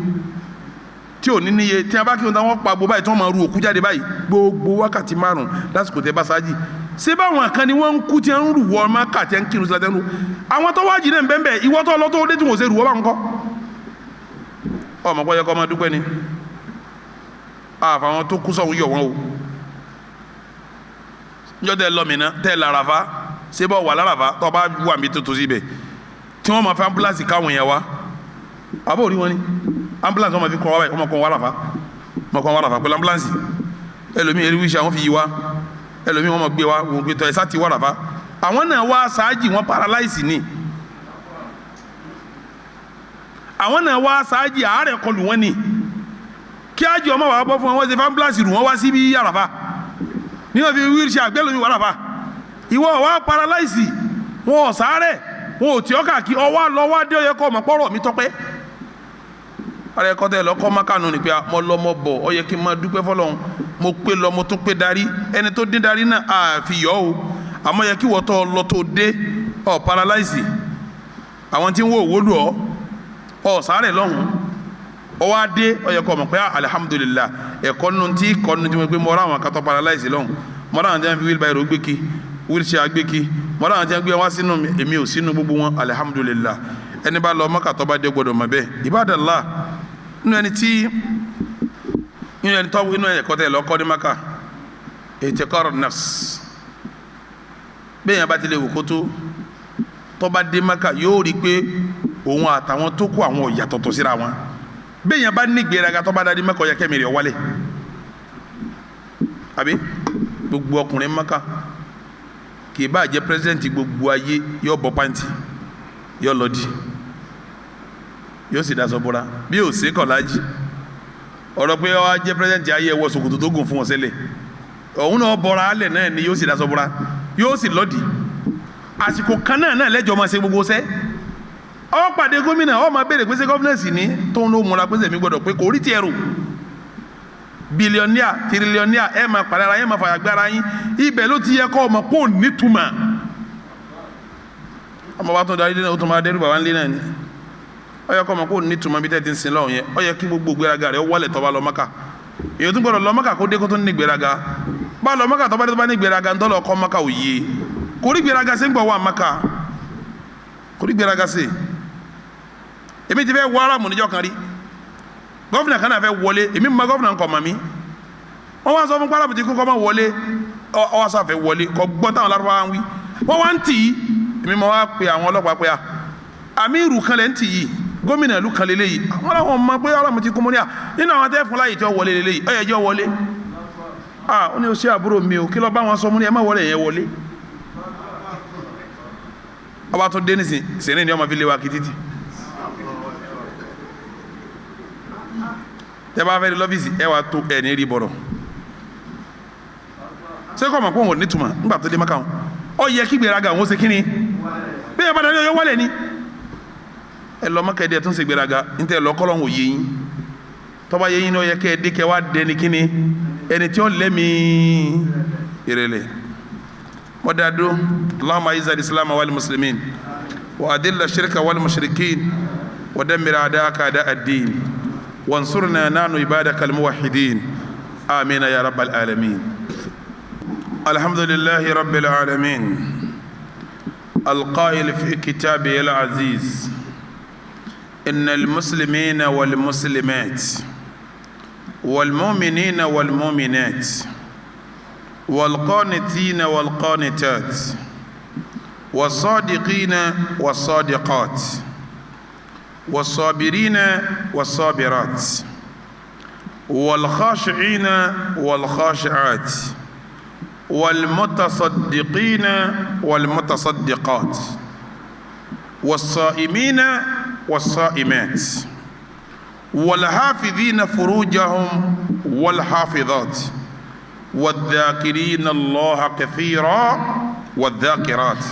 Speaker 1: tí ò ní níye tí a bá kírun táwọn pa gbogbo báyìí tí wọ́n máa ru òkú jáde báyìí gbogbo wákàtí márùn lásìkò tẹ bá ṣáájì ṣé báwọn kan ni wọ́n ń kú tí wọ́n ń rù wọ́n máa kà tí wọ́n ń kírun sílẹ̀ tẹ́nu àwọn tó wájì náà ń bẹ́ẹ̀ bẹ́ẹ̀ ìwọ́ tó lọ tó dé tí wọ́n ṣe rù wọ́n bá ń kọ́ ọmọ pọ́yẹ kọ́ máa dúpẹ́ ni àfàwọn tó kú sọ̀hún yọ̀ wọ́n o níjọ́ tẹ́ lọ Mínà tẹ́ l'Àràfá ṣé bọ́ wà l'Àràfá tó bá wà mí tó tó síbẹ̀ tí wọ́n máa fi ambulance káwọn yẹn wá àbó òrí wọn ni ambulance wọn ma fi kọ́ wa báyìí wọn ma kọ́ wa Àràfá wọn kọ́ wa Àràfá pẹ̀lú ambulance ẹlòmíì ẹlòmíì wíṣà wọn fi yí wa ẹlòmíì wọn ma gbé wa wọn gbé tọ́ ẹ sá ti wa Àràfá àwọn náà wá sáájì wọn paralyze ni àwọn náà wá sáájì àárẹ̀ kọlù wọn ni kí ájì ọmọ wàá bọ́ fún wọn wọ́n ṣe fi ambulance rù wọn wá sí bí Àràfá ní wọn fi wheelchair àgbẹ̀lómi wa Àràfá ìwọ wá paralyze wọn ò sáré wọn ò tí ọ káàkiri ọwọ́ àlọ́wọ́ adé ọyẹ kọ́ ọmọ pọ́rọ̀ mi tọ́pẹ́ ara ẹ̀kọ́ tẹ̀ lọ́kọ́ Mákà ni pé mo lọ mo bọ̀ ọ yẹ kí n máa dúpẹ́ fọlọ́run mo pé lọ mo tún pé darí ẹni tó dín darí náà àfihàn o àmọ́ yẹ kí wọ́n tọ́ lọ tó dé ọ paralyze àwọn tí ń wò wó lù ọ sáré lọ́hùn ọwọ́ adé ọ yẹ kọ́ ọmọ pé alihamudulilayi ẹ̀kọ́ nínú tí kọ́ nínú tí mo pé mo rà àwọn akatọ́ paralyze lọ́hùn mo rà àwọn tí wọ́n fi wheelbarrow gbé kí wheelchair gbé kí mo rà àwọn tí wọ́n gbé wá sínú èmi ò sínú gbogbo wọn alihamudulilayi ẹni bá lọ Mákà tó bá dé gbọdọ̀ mọ̀ bẹ́ẹ̀ Ibadallah inú ẹni tọ́wọ́ inú ẹ̀kọ́ tẹ̀ lọ́kọ́ ní Mákà ètèkọ́rọ̀ nafs bẹ́ẹ̀ yẹn bá ti lè wò kó tó bá dé Mákà yóò rí pé òun àtàwọn tó kó àwọn ọ̀yà tọ̀tọ̀ síra wọn bẹ́ẹ̀ yẹn bá ní gbéraga tó bá dá dé Mákà ọ̀yà kẹ́mi rẹ̀ wálẹ̀ àbí gbogbo ọkùnrin Mákà kì í bá jẹ́ pírẹsidẹ́ǹtì gbogbo ayé yóò bọ́ pàǹtì yóò lọ́dí yóò sì daṣọ bora bí yóò ṣe kọ̀lájì ọ̀rọ̀ pé ó jẹ́ pírẹsidẹ́ǹtì ayé ẹ̀wọ̀ ṣòkòtò tó gùn fún wọn sẹ́lẹ̀ òun náà bọ̀ra alẹ̀ náà ni yóò sì daṣọ bora yóò sì lọ́dí àsìkò kan náà lẹ́jọ́ máa ṣe gbogbo ṣẹ́ ó pàdé gómìnà ó máa béèrè pé ṣé gọ́fúnẹ̀sì ní tóun ló múra pé sèmi gbọ́dọ̀ pé kò rí tiẹ̀ rò bílíọ̀nìà tírílíọ̀nìà ẹ̀ máa pàdé ara yẹn máa fàyà gbé ara yín ibẹ̀ ló ti yẹ kọ́ ọmọ pò nítumọ̀ ọmọ wa tó darí dé náà ó tún máa dẹ́rù bàbá ńlẹ́ náà ni ó yẹ kọ́ ọmọ pò nítumọ̀ bí tẹ́ ti ń sin lọ́wọ́ yẹn ó yẹ kí gbogbo gbéraga rẹ̀ ó wọlé tó bá lọ Mákà èyí tó gbọ́dọ̀ lọ Mákà kó dé kó tó ní gbéraga bá lọ Maka tó bá ní gbéraga ń tọ́lọ̀ kọ́ Maka òye kò rí gbéraga sí ń gbọ̀ wá Maka kò rí gbéraga sí èmi ti fẹ́ wọ Aramu níjọ́ kan rí gọ́fìnà kan náà fẹ́ wọlé èmi mọ gọ́fìnà ń kọ̀ mọ́ mi wọ́n wá sọ fún Aramu ti kú kọ́ mọ́ wọlé ọwọ́ sáfẹ́ wọlé kọ́ gbọ́n táwọn Lárúbáwá ń wí wọ́n wá ń tì í èmi mọ wá pe àwọn ọlọ́pàá pé àmírù kan lẹ́ ń tì yìí gómìnà ìlú kan lélẹ́yìí àwọn làwọn ọmọ pé Aramu ti kú mọ́ ní nínú àwọn tẹ́ fún láyè tí ó wọlé lélẹ́yìí ó yẹ jẹ́ wọlé ó ní o ṣe àbúrò mi o kí lọ bá wọn sọ mú ní ẹ má wọlé yẹn wọlé ọba tó dé nísìn sẹ́ni ni ọmọ fi lé wa kí títì tẹ bá fẹ́ di lọ́fíìsì ẹ wàá tó ẹ̀ ní rí bọ̀rọ̀ ṣé kọ́ ọmọ pé òun ò ní tuma nígbà tó dé Mákà ọ yẹ kí gbéraga òun ó ṣe kí ni bí ẹ bá dá yọ wọlé ni ẹ lọ Mákà ẹ tún ṣe gbéraga níta ẹ lọ kọ́ lọ́hùn òye yín tọ́ba yẹ yín ni ó yẹ kẹ́ ẹ dé kẹ́ wá dẹni kí ni ẹni tí ó lẹ́mìí ìrẹ̀lẹ̀ mọ́dádó Allahumma izza al-islam wal muslimin wa adilla ash-shirka wal mushrikin wa dammir a'da'aka a'da' ad-din wansurna nahnu ibadaka al-muwahhidin amin ya rabbal alamin alhamdulillahi rabbil alamin القائل في كتابه العزيز إن المسلمين والمسلمات والمؤمنين والمؤمنات والقانتين والقانتات والصادقين والصادقات والصابرين والصابرات والخاشعين والخاشعات والمتصدقين والمتصدقات والصائمين والصائمات والحافظين فروجهم والحافظات والذاكرين الله كثيرا والذاكرات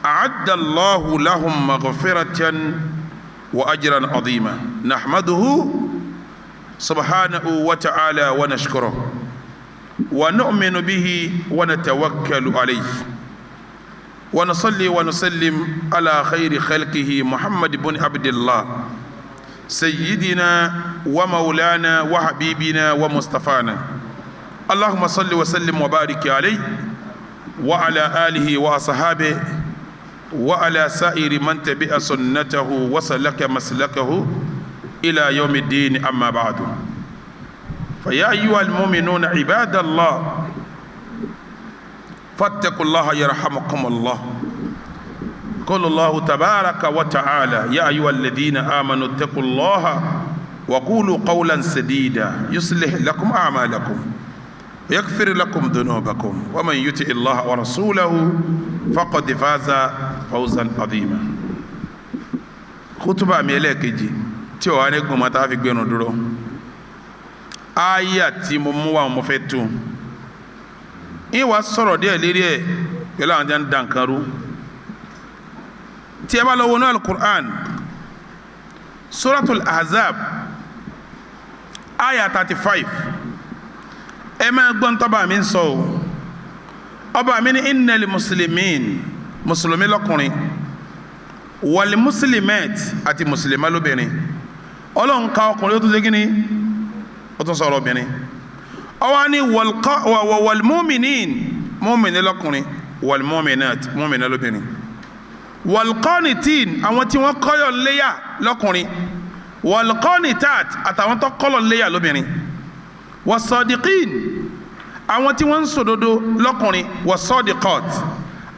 Speaker 1: أعد الله لهم مغفرة وأجرا عظيما نحمده سبحانه وتعالى ونشكره ونؤمن به ونتوكل عليه ونصلي ونسلم على خير خلقه محمد بن عبد الله سيدنا ومولانا وحبيبنا ومصطفانا اللهم صل وسلم وبارك عليه وعلى آله وأصحابه وعلى سائر من تبع سنته وسلك مسلكه إلى يوم الدين أما بعد فيا أيها المؤمنون عباد الله فاتقوا الله يرحمكم الله قال الله تبارك وتعالى يا أيها الذين آمنوا اتقوا الله وقولوا قولا سديدا يصلح لكم أعمالكم ويغفر لكم ذنوبكم ومن يطع الله ورسوله فقد فاز فوزا عظيما خطبة ميلكجي tí ó wà ní gbọmọ tá a fi gbẹnu dúró àyà tí mo mú wa mo fẹ́ tú ìwà sọ̀rọ̀ díẹ̀ lérí ẹ̀ pẹ̀lú àwọn jẹ́ ń dànkanrú tí ẹ bá lọ wọnú al-Qur'an suratul Ahzab àyà 35 ẹ máa gbọ́n tọ́ba mi ń sọ o ọba mi ní innal muslimin mùsùlùmí lọ́kùnrin wal muslimat àti mùsùlùmá lóbìnrin ọlọ́run ka ọkùnrin ó tún ṣe kí ni ó tún sọ̀rọ̀ obìnrin ọwọ́ ní wal mu'minin mu'minin lọ́kùnrin wal mu'minat mu'minin lóbìnrin wal qanitin àwọn tí wọ́n kọ́yọ̀ léyà lọ́kùnrin wal qanitat àtàwọn tó kọ́lọ̀ léyà lóbìnrin was sadiqin àwọn tí wọ́n ń sòdodo lọ́kùnrin was sadiqat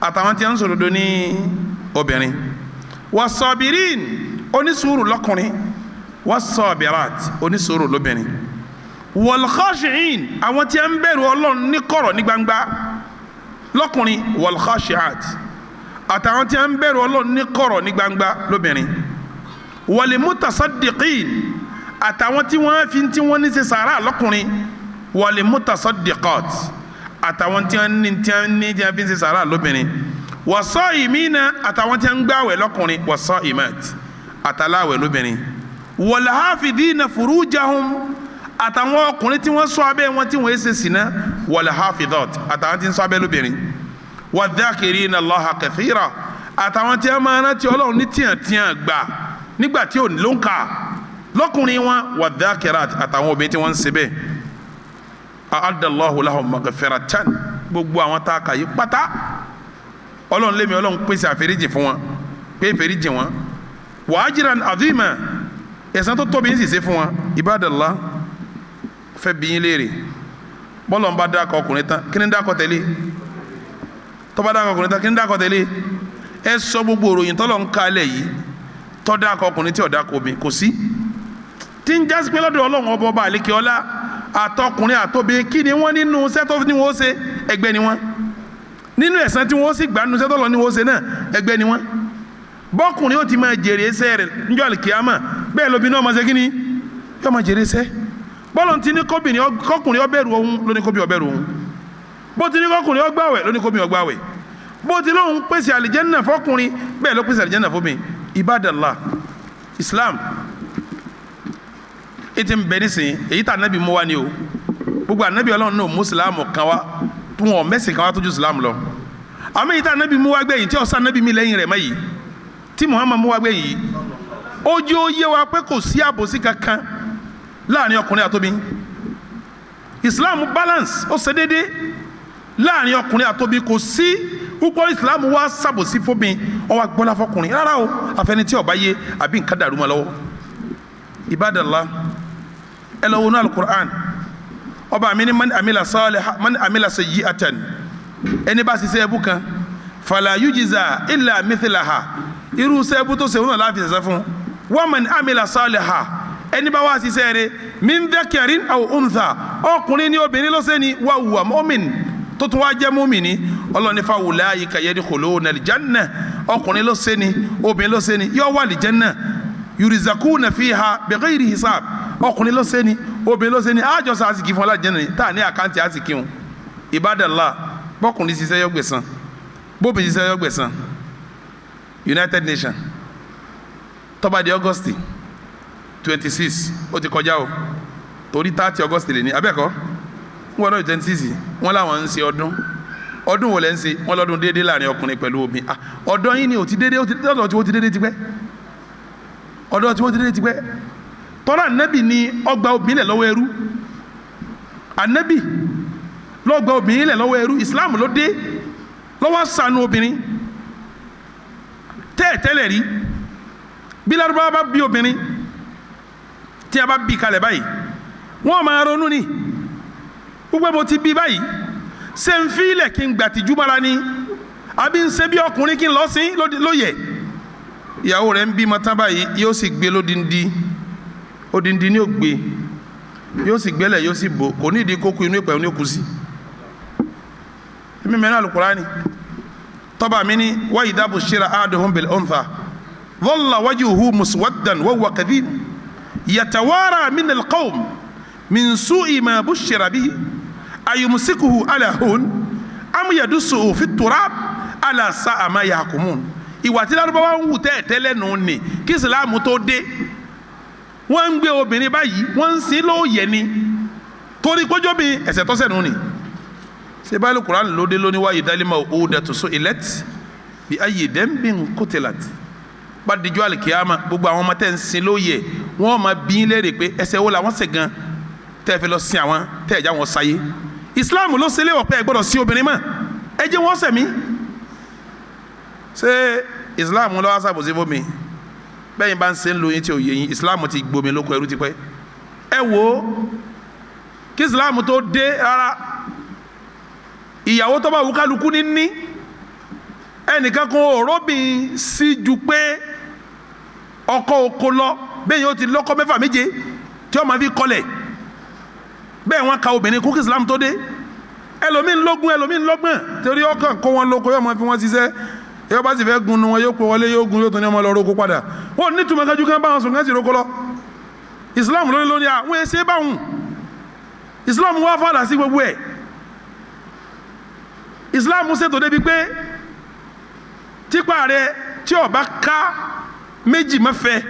Speaker 1: àtàwọn tí wọ́n ń sòdodo ní obìnrin was sabirin onísùúrù lọ́kùnrin was-sabirat onísùúrù lóbìnrin wal-khashi'in àwọn tí a ń bẹ̀rù Ọlọ́run ní kọ̀rọ̀ ní gbangba lọ́kùnrin wal-khashi'at àtàwọn tí a ń bẹ̀rù Ọlọ́run ní kọ̀rọ̀ ní gbangba lóbìnrin wal-mutasaddiqin àtàwọn tí wọ́n fi tí wọ́n ní ṣe sàárà lọ́kùnrin wal-mutasaddiqat àtàwọn tí wọ́n ní tí wọ́n fi ṣe sàárà lóbìnrin was-sa'imina àtàwọn tí a ń gbààwẹ̀ lọ́kùnrin was-sa'imat àtàláwẹ̀ lóbìnrin wal-hafidhina furujahum àtàwọn ọkùnrin tí wọ́n ṣọ́ abẹ́ wọn tí wọ́n ṣe ṣìnà wal-hafidhat àtàwọn tí ń ṣọ́ abẹ́ lóbìnrin wadh-dhakirina Allaha kathira àtàwọn tí wọ́n máa rántí Ọlọ́run ní tíyàntíyàn gbà nígbà tí ò ló ń kà lọ́kùnrin wọn wadh-dhakirat àtàwọn obìnrin tí wọ́n ń ṣe bẹ́ẹ̀ a'addallahu lahum maghfiratan gbogbo àwọn tá a kà yí pátá ọlọ́run lémi ọlọ́run pèsè àforíjì fún wọn pé àforíjì wọn wa ajran azima ẹ̀san tó tóbi ń sì ṣe fún wọn ibadallah fẹ́ bí yín léèrè bọ́lọ̀ ń bá dákọ̀ ọkùnrin tán kí ni dákọ̀ tẹ̀lé tó bá dákọ̀ ọkùnrin tán kí ni dákọ̀ tẹ̀lé ẹ sọ gbogbo òròyìn tọ́lọ̀ ń kalẹ̀ yìí tó dákọ̀ ọkùnrin tí ò dákọ̀ omi kò sí tí ń jásí pé lọ́dọ̀ ọlọ́run ọba àlékè ọlá àtọkùnrin àtobìnrin kí ni wọ́n nínú sẹ́tọ́ ni wọ́n ṣe ẹgbẹ́ ni wọ́n nínú ẹ̀san tí wọ́n sì gbà nínú sẹ́tọ́ lọ ni wọ́n ṣe náà ẹgbẹ́ ni wọ́n bọ́kùnrin ó ti máa jèrè ẹsẹ̀ rẹ̀ níjọ́ àlìkíyàmà bẹ́ẹ̀ lóbi náà máa ṣe kí ni yóò máa jèrè ẹsẹ̀ bọ́lọ̀ ti ní kọkùnrin ó bẹ̀rù òun ló ní kóbi ó bẹ̀rù òun bó ti ní kọkùnrin ó gbààwẹ̀ ló ní kóbi ó gbààwẹ̀ bó ti lóun pèsè àlìjẹ́nà fọkùnrin bẹ́ẹ̀ ló pèsè àlìjẹ́nà fóbi ibadallah Islam ètí ń bẹ nísìnyí èyí tá ànábì mú wá ni o gbogbo ànábì ọlọ́run náà mú sílámù kan wá tó wọn mẹ́sìn kan wá tó ju sílámù lọ àmọ́ èyí tá ànábì mú wá gbẹ̀yìn tí ọ̀sán ànábì mi lẹ́yìn rẹ̀ mọ́ yìí tí Muhammad mú wá gbẹ̀yìn ojú ó yé wa pé kò sí àbòsí kankan láàrin ọkùnrin àtóbi Islam balance ó ṣe déédéé láàrin ọkùnrin àtóbi kò sí púpọ̀ Islam wá ṣàbòsí fóbi ọwọ́ agbọ́lá fọkùnrin rárá o àfẹni tí ó bá yé àbí nǹkan dàrú mọ́ lọ́wọ́ ibadallah ẹ lọ wọnú alukur'an ọba mi ni man amila sayyi'atan ẹni bá ṣiṣẹ́ ẹbú kan fala yujza illa mithlaha irú sẹ́ẹ̀bù tó ṣe wọn láti ṣiṣẹ́ fún wa man amila saliha ẹni bá wá ṣiṣẹ́ rẹ̀ min dhakarin aw untha ọkùnrin ni obìnrin ló ṣe ni wa huwa mu'min tó tún wá jẹ́ mu'mini ọlọ́ni fa ulaika yadkhuluna aljanna ọkùnrin ló ṣe ni obìnrin ló ṣe ni yóò wà aljanna yurizakuna fiha bighayri hisab ọkùnrin ló ṣe ni obìnrin ló ṣe ni àjọsọ àsìkí fún aljanna ni tá a ní àkáǹtì àsìkí wọn ibadallah bọ́kùnrin ṣiṣẹ́ yó gbẹ̀san bóbìnrin ṣiṣẹ́ yó gbẹ̀san United Nations tó bá di August 26 ó ti kọjá o torí 30 August lè ní abẹ́ẹ̀kọ́ wọ́n lọ́dún 26 wọ́n láwọn ń ṣe ọdún wo lẹ́ ń ṣe wọ́n lọ́dún déédéé láàrin ọkùnrin pẹ̀lú obìnrin ọ̀dọ́ yín ni ò ti déédéé ọ̀dọ́ tí wọ́n ti déédéé ti pẹ́ ọ̀dọ́ tí wọ́n ti déédéé ti pẹ́ tọ́lá ànábì ni ọgbà obìnrin lẹ̀ lọ́wọ́ ẹrú ànábì lọ́gbà obìnrin lẹ̀ lọ́wọ́ ẹrú Islam ló dé lọ́wọ́ ṣàánú obìnrin tẹ́ẹ̀tẹ́lẹ̀ rí bí Lárúbáwá bá bí obìnrin tí a bá bí kalẹ̀ báyìí wọ́n máa ronú ni gbogbo bó ti bí báyìí ṣe ń fi ilẹ̀ kí n gbà tìjú mara ni àbí ń ṣe bí ọkùnrin kí n lọ sí lóye ìyàwó rẹ̀ ń bí mọ́tán báyìí yóò sì gbé odindi ni ó gbé yóò sì gbẹ́lẹ̀ yóò sì bò kò ní ìdí kókó inú ìpẹ́ ní òkú sí ẹ̀mí mẹ́rin Al-Qur'ani tọ́ba mi ní wa idha bushira ahaduhum bil untha dhalla wajhuhu muswaddan wa huwa kadhib yatawara min al-qawm min su'i ma bushira bihi ayumsikuhu ala hun am yadussuhu fi turab ala sa'a ma yahkumun ìwà tí Lárúbáwá ń wù tẹ́ẹ̀tẹ́lẹ̀ nù ní kí Ìsìlámù tó dé wọ́n ń gbé obìnrin báyìí wọ́n ń sin lóòyẹ̀ ni torí kójó bí ẹ̀ṣẹ̀ tọ́sẹ̀ nù ní ṣe báyìí Kùránì lóde lóní wáyé dálímà òdàtò so ilẹ̀tì bí ayé dẹ́mbìn kótẹ́làtì bá dijọ́ àlìkíyàmá gbogbo àwọn ọmọ tẹ́ ń sin lóòyẹ̀ wọ́n máa bí léèrè pé ẹ̀ṣẹ̀ wo làwọn ṣẹ̀ gan tẹ́ fẹ́ lọ sin àwọn tẹ́ ẹ̀já wọn sáyé Islam ló ṣe léwọ̀ pé ẹ gbọ́dọ̀ sí obìnrin mọ́ ẹ jẹ́ wọ́n sẹ̀mí ṣé Islam lọ́wọ́ sábòsí fún mi bẹ́ẹ̀ bá ń ṣe ń lo yín tí ò yé yín Islam ti gbomi lóko ẹrú ti pẹ́ ẹ wo kí Islam tó dé rárá ìyàwó tó bá wù kálukú ní ẹnìkan kan òróbìn sí ju pé ọkọ oko lọ bẹ́ẹ̀ yóò ti lọ́kọ mẹ́fà méje tí ó máa fi kọlẹ̀ bẹ́ẹ̀ wọ́n ka obìnrin kú kí Islam tó dé ẹlòmíín lọ́gbọ̀n torí ọkàn kó wọn lóko yóò máa fi wọn ṣiṣẹ́ yóò bá sì fẹ́ gun wọn yóò pè wọlé yóò gun yóò tún ní ọmọ lọ roko padà wọn ní túmọ̀ kájú kan báwọn sùn kan sì roko lọ Islam lórí àwọn ẹsẹ̀ báwọn Islam wá fàdà sí gbogbo ẹ̀ Islam ṣètò débi pé tipa rẹ tí ó bá ká méjì má fẹ́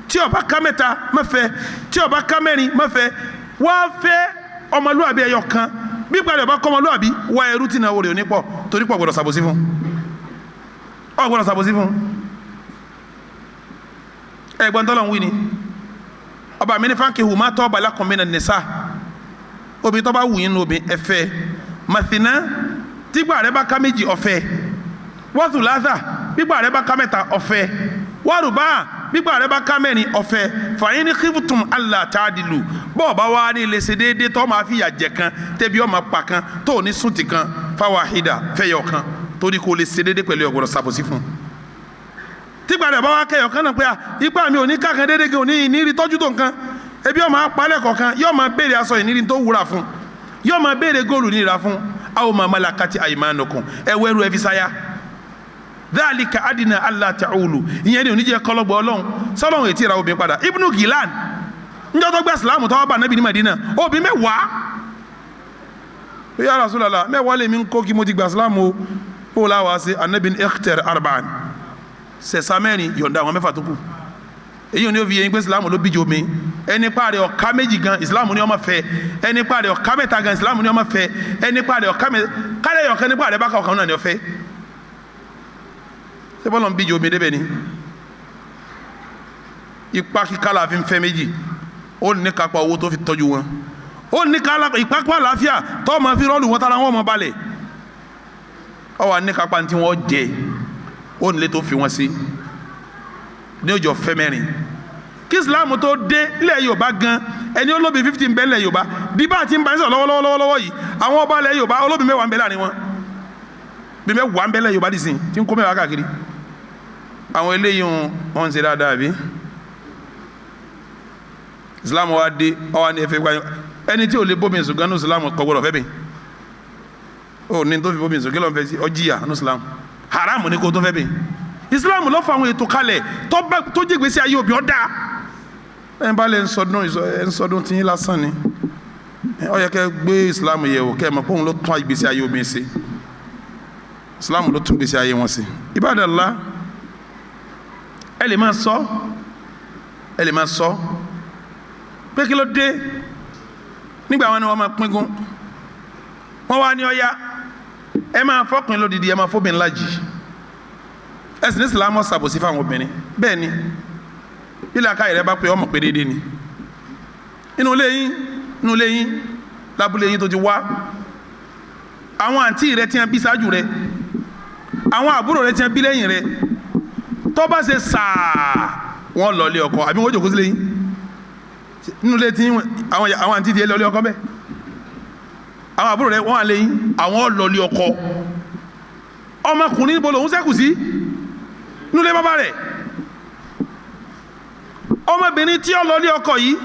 Speaker 1: tí ó bá ká mẹ́ta má fẹ́ tí ó bá ká mẹ́rin má fẹ́ wá fẹ́ ọmọlúwàbí ẹyọ kan bí parí ọba kọ́ ọmọlúwàbí wá ẹrú tí náà wọlé òní pọ̀ torí pọ̀ gbọ́dọ̀ ṣàbòsí fún ọgbọ́dọ̀ ṣàbòsí fún ẹgbọ́n tọ́lọ̀ ń wí ni ọba mi ní fáńkì hù má tọ́ ọba lakum minan nisa obìnrin tó bá wù yín ní obìnrin ẹ fẹ́ mathina tígbà rẹ̀ bá ká méjì ó fẹ́ wa thulatha gbígbà rẹ̀ bá ká mẹ́ta ó fẹ́ wa ruba gbígbà rẹ̀ bá ká mẹ́rin ó fẹ́ fa in khiftum alla ta'dilu bọ́ọ̀ bá wá ní ilé ṣe déédéé tó máa fi yàjẹ̀ kan tẹ́bi ọmọ pa kan tó ní súntì kan fawahida fẹ́yọ̀ kan torí kò lè ṣe déédéé pẹ̀lú ọ̀gbọ̀dọ̀ ṣàbòsí fún un. tígbà rẹ̀ bá wá kẹyọ̀ kan náà pé ipa mi ò ní kákan déédéé kí ò ní ìnírí tọ́jú tó nǹkan ebi ọmọ apalẹ̀ kọ̀ọ̀kan yóò máa béèrè aṣọ ìnírí tó wúra fún yóò máa béèrè góòlù níra fún aw ma malakati aymanukum ẹwẹ́rù ẹ̀físáyà dhalika adina alla ta'ulu ìyẹn ni oníjẹ kọlọ́gbọ̀ ọlọ́run sọlọ́run ètí ìra obìnrin padà Ibnu Gilan njọ́ tó gbé Ìsìlámù tó wá bá Nábì ní Madina obìnrin mẹ́wàá ya Rasulullah mẹ́wàá lèmi ń kó kí mo ti gbà Ìsìlámù ó láwàá sí Ànábì ní ikhtar arba'an sẹ̀sà mẹ́rin yọ̀ǹda àwọn mẹ́fà tó kù èyí ò ní òfin yẹn pé Ìsìlámù ló bíjì omi ẹni pààrẹ ọ̀ká méjì gan Ìsìlámù ní ó máa fẹ́ ẹni pààrẹ ọ̀ká mẹ́ta gan Ìsìlámù ní ó máa fẹ́ ẹni pààrẹ ọ̀ká mẹ́ta kálẹ̀ ọ̀ká ní pààrẹ bákà ọ̀kan náà ní ó fẹ́ ṣé bọ́lọ̀ ń bíjì omi débẹ̀ ni ipa kíkà la fi ń fẹ́ méjì ó ní kápá owó tó fi tọ́jú wọn ó ní ìpápá àlàáfíà tó máa fi rọ́ọ̀lù wọn tara wọn máa balẹ̀ ọ wà ní kápá tí wọ́n jẹ ó nílé tó fi wọn sí ní ọjọ́ fẹ́ mẹ́rin kí Islam tó dé ilẹ̀ Yorùbá gan ẹni olóbi 15 bẹ́ẹ̀ lẹ̀ Yorùbá bí bá ti ń bá ń sọ lọ́wọ́lọ́wọ́ yìí àwọn ọba ilẹ̀ Yorùbá olóbi 10 ń bẹ láàrin wọn bí 10 ń bẹ lẹ̀ Yorùbá dì sí tí ń kó 10 káàkiri àwọn eléyìí wọn ń ṣe dáadáa bí Islam wa dé ọwọ́ ní ẹfẹ́ gbáyọ ẹni tí ò lè bómi sùn gan ní Islam kò gbọdọ̀ fẹ́ bẹ́ẹ̀ ó ní tó fi bómi sùn kí ló ń fẹ́ sí ọjíyà ní Islam haram ní kó tó fẹ́ bẹ́ẹ̀ Islam ló fa àwọn ètò kalẹ̀ tó jẹ́ ìgbésí ayé òbí ọ̀dà ẹ̀ ń bá lè ń sọdún tí yín lásán ni ó yẹ kẹ́ gbé Islam yẹ̀ wò kẹ́ ẹ̀ mọ̀ pé òun ló tún ìgbésí ayé òbí ṣe Islam ló tún ìgbésí ayé wọn ṣe Ibadallah ẹ lè máa sọ pé kí ló dé nígbà wọn ni wọn máa píngun wọn wá ní ọya ẹ máa fọkùnrin lódìdí ẹ máa fóbìnrin lájì ẹsìn ní Islam ṣàbòsí fáwọn obìnrin bẹ́ẹ̀ ni ilé akáyè rẹ bá pé ọmọ pé déédéé ni inú ilé yín lábúlé yín tó ti wá àwọn àǹtí rẹ tí wọn bí ṣáájú rẹ àwọn àbúrò rẹ tí wọn bí lẹ́yìn rẹ tó bá ṣe sàá wọn lọ lé ọkọ àbí wọn jòkó sílé yín nínú ilé tí àwọn àǹtí tiẹ̀ lọ lé ọkọ bẹ́ẹ̀ àwọn àbúrò rẹ wọn à lé yín àwọn lọ lé ọkọ ọmọkùnrin níbo lòún ṣẹ́kù sí nínú ilé bàbá rẹ̀ ọmọbìnrin tí ó lọ lé ọkọ yìí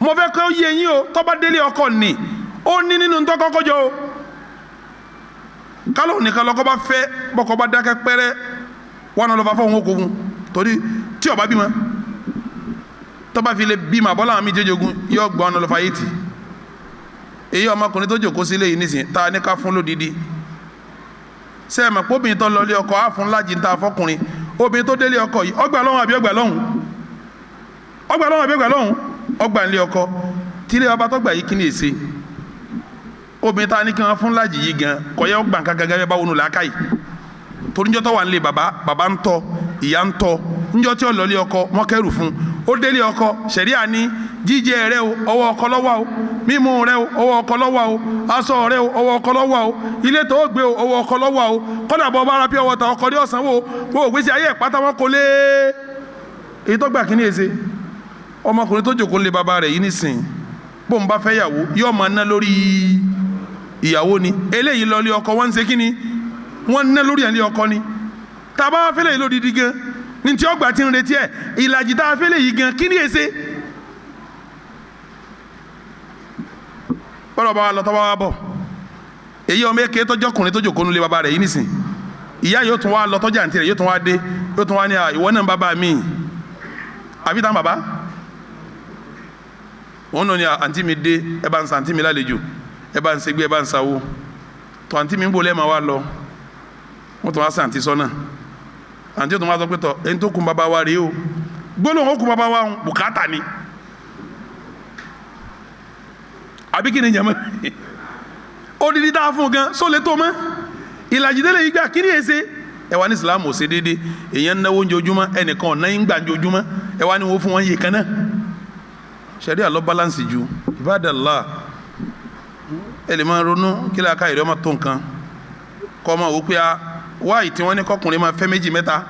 Speaker 1: mo fẹ́ kó yé yín o tó bá délé ọkọ nì ó ní nínú tó kọ́kọ́ jọ o kálọ̀ nìkan lọ́kọ́ bá fẹ́ bọ́kọ bá dákẹ́ pẹ́rẹ́ wọn lọ fà fọwọ́n okòwò torí tí ó bá bímọ tó bá fi lè bímọ àbọ́lá àwọn méjèèjì ogun yóò gbọ́ ọ́nà lọ́fà yìí tì èyí ọmọkùnrin tó jòkó sílé yìí nísìnyí tá a ní ká fún lódìdí sẹ́ẹ̀mọ̀ póbìnrin tó lọlé ọkọ á fún lájì níta fọkùnrin obìnrin tó délé ọkọ yìí ọgbà lọ́hùn àbí ọgbà lọ́hùn ọgbà nílé ọkọ tílé ọba tó gbà yìí kí ni èsè obìnrin tá a ní kí wọ́n fún lájì yìí gan kọ̀yẹ́ ọgbà nǹkan gẹ́gẹ́ bá wọnú làákàyè torí njọ́ tó wà nílé bàbá ń tọ́ ìyá ń tọ́ njọ́ tí ó lọlé ọkọ wọ́n kẹ́rù fún ó délé ọkọ ṣẹ̀ríà ní jíjẹ rẹ o ọwọ́ ọkọ lọ́wọ́ o mímu rẹ o ọwọ́ ọkọ lọ́wọ́ o aṣọ rẹ o ọwọ́ ọkọ lọ́wọ́ o ilé tó gbé o ọwọ́ ọkọ lọ́wọ́ o kọ́dà bọ́ bára pé ọwọ́ ta ọkọ ní ọ̀sán wo gbogbo gbèsè ayé ìpátá wọn kò lé èyí tó gbà kíní èsè ọmọkùnrin tó jòkó lé bàbá rẹ̀ yìí nísìn bó ń bá fẹ́ yàwó yóò máa ná lórí ìyàwó ni eléyìí lọ lé ọkọ wọ́n ń ṣe kíní wọ́n ná lórí ẹ̀ lé ọkọ ni tàbá wá fẹ́lẹ̀ yìí lódìdí gan ní tí ọgbà ti ń retí ẹ̀ ìlàjì tá a fẹ́lẹ̀ yìí gan kíní èsè bọ́lọ̀ bá wa lọ tọ́ bá wa bọ̀ èyí ọmọ èké tọ́jọ́ ọkùnrin tó jòkó nulẹ̀ bàbá rẹ̀ yìí nìsín ìyá yóò tún wá lọ tọ́jà àǹtí rẹ̀ yóò tún wá dé yóò tún wá ní ìwọ náà bàbá mi àbí táwọn bàbá wọn nọ ní àǹtí mi dé ẹ bá ń sa àǹtí mi lálejò ẹ bá ń segbé ẹ bá ń sawó tó àǹtí mi ń bò lẹ́ẹ̀ma wá lọ wọn tún wá sa àǹtí sọ́nà àǹtí tó wá sọ pé tọ ẹni tó kun bàbá wa rèé o gbólóhùn ó kun bàbá wa bùkátà ni àbí kí ni jẹ́mọ́ odidi tá a fún gan só lè tó mọ́ ìlàjì délé yìí gbà kí ni èsè ẹ wá ní Islam ò ṣe déédéé èèyàn náwó ojoojúmọ́ ẹnìkan ọ̀nà yín gbà ojoojúmọ́ ẹ wá ní wọ́n fún wọn yìí kan náà ṣẹ̀ríà lọ balance ju Ibadallah ele máa ronú kí la ka ire ma tó nǹkan ko ma wò pé why tí wọ́n ní kọkùnrin máa fẹ́ méjì mẹ́ta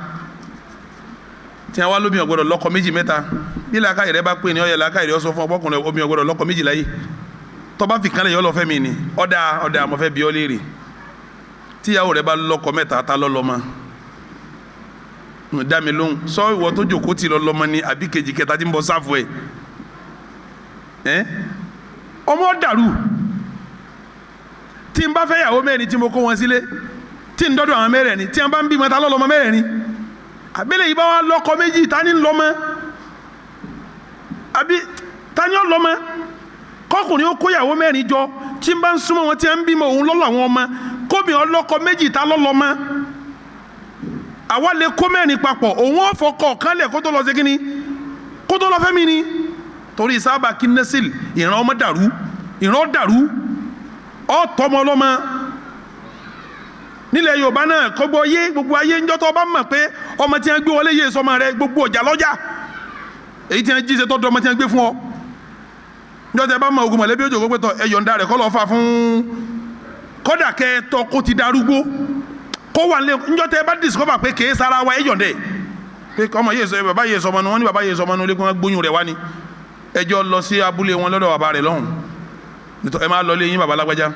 Speaker 1: tí wọ́n wá lóbi ó gbọ́dọ̀ lọ́kọ méjì mẹ́ta bí la ka ire bá pè ní ó yẹ la ka ire ó sọ fún ọkùnrin obi ó gbọ́dọ̀ lọ́kọ méjì láyé tó bá fi kan le yo lọ fẹ́ mi ni oda mo fẹ́ bi ó léèrè tí ìyàwó rẹ̀ bá lọ́kọ mẹ́ta ta lọ́lọ́mọ dá mi lóhùn sọ ìwọ tó jókòó ti lọ́lọ́mọ ni àbí kejì kẹta tí ń bọ̀ sáfù ẹ̀ ọmọ dàrú tí n bá fẹ́ yàwó mẹ́rin tí mo kó wọn sílé tí n dọ́dọ̀ àwọn mẹ́rẹ̀ ni tí n bá ń bímọ ta lọ́lọ́mọ mẹ́rẹ̀ ni àbílẹ̀ yìí bá wà lọ́kọ méjì ta ni ń lọ́mọ àbí ta ni ó lọ́mọ kọkùnrin ó kó yàwó mẹ́rin jọ tí n bá ń súnmọ́ wọn tí n bímọ òun lọ́lọ́ àwọn ọmọ kóbi ọlọ́kọ méjì ta lọ́lọ́mọ àwa lè kó mẹ́rin papọ̀ òun ó fọkọ̀ kan lẹ̀ kó tó lọ sí kíni kó tó lọ fẹ́ mi ni torí sábà kí nẹ́sìl ìran ọmọ dàrú ìran dàrú ọ tọmọ ọlọ́mọ nílẹ̀ Yorùbá náà kọ́gbọ́ yé gbogbo ayé ń jọ́tọ̀ bá mọ̀ pé ọmọ tí wọ́n gbé wọlé yé sọmọ rẹ gbogbo ọjà lọ́jà èyí tí wọ́n jí ṣe tọ́jú ọmọ tí wọ́n gbé fún ọ njọ́tẹ̀ bá mọ̀ ogun mọ̀lẹ́bí òjò gbogbo tọ̀ ẹ̀yọ̀ǹda rẹ̀ kọ́ lọ́ọ́ fà fún kọ́dà kẹ́ẹ̀tọ́ kó ti darúgbó kó wà lé njọ́tẹ̀ bá discover pé kèé sara wa ẹ̀yọ̀ǹdẹ̀ pé ọmọ yé sọ bàbá yé sọmọ nu wọn ní bàbá yé sọmọ nu lé kó wọn gbóyún rẹ̀ wá ni ẹjọ́ lọ sí abúlé wọn lọ́dọ̀ bàbá rẹ̀ lọ́hùn ẹ máa lọ lé yín bàbá lágbájá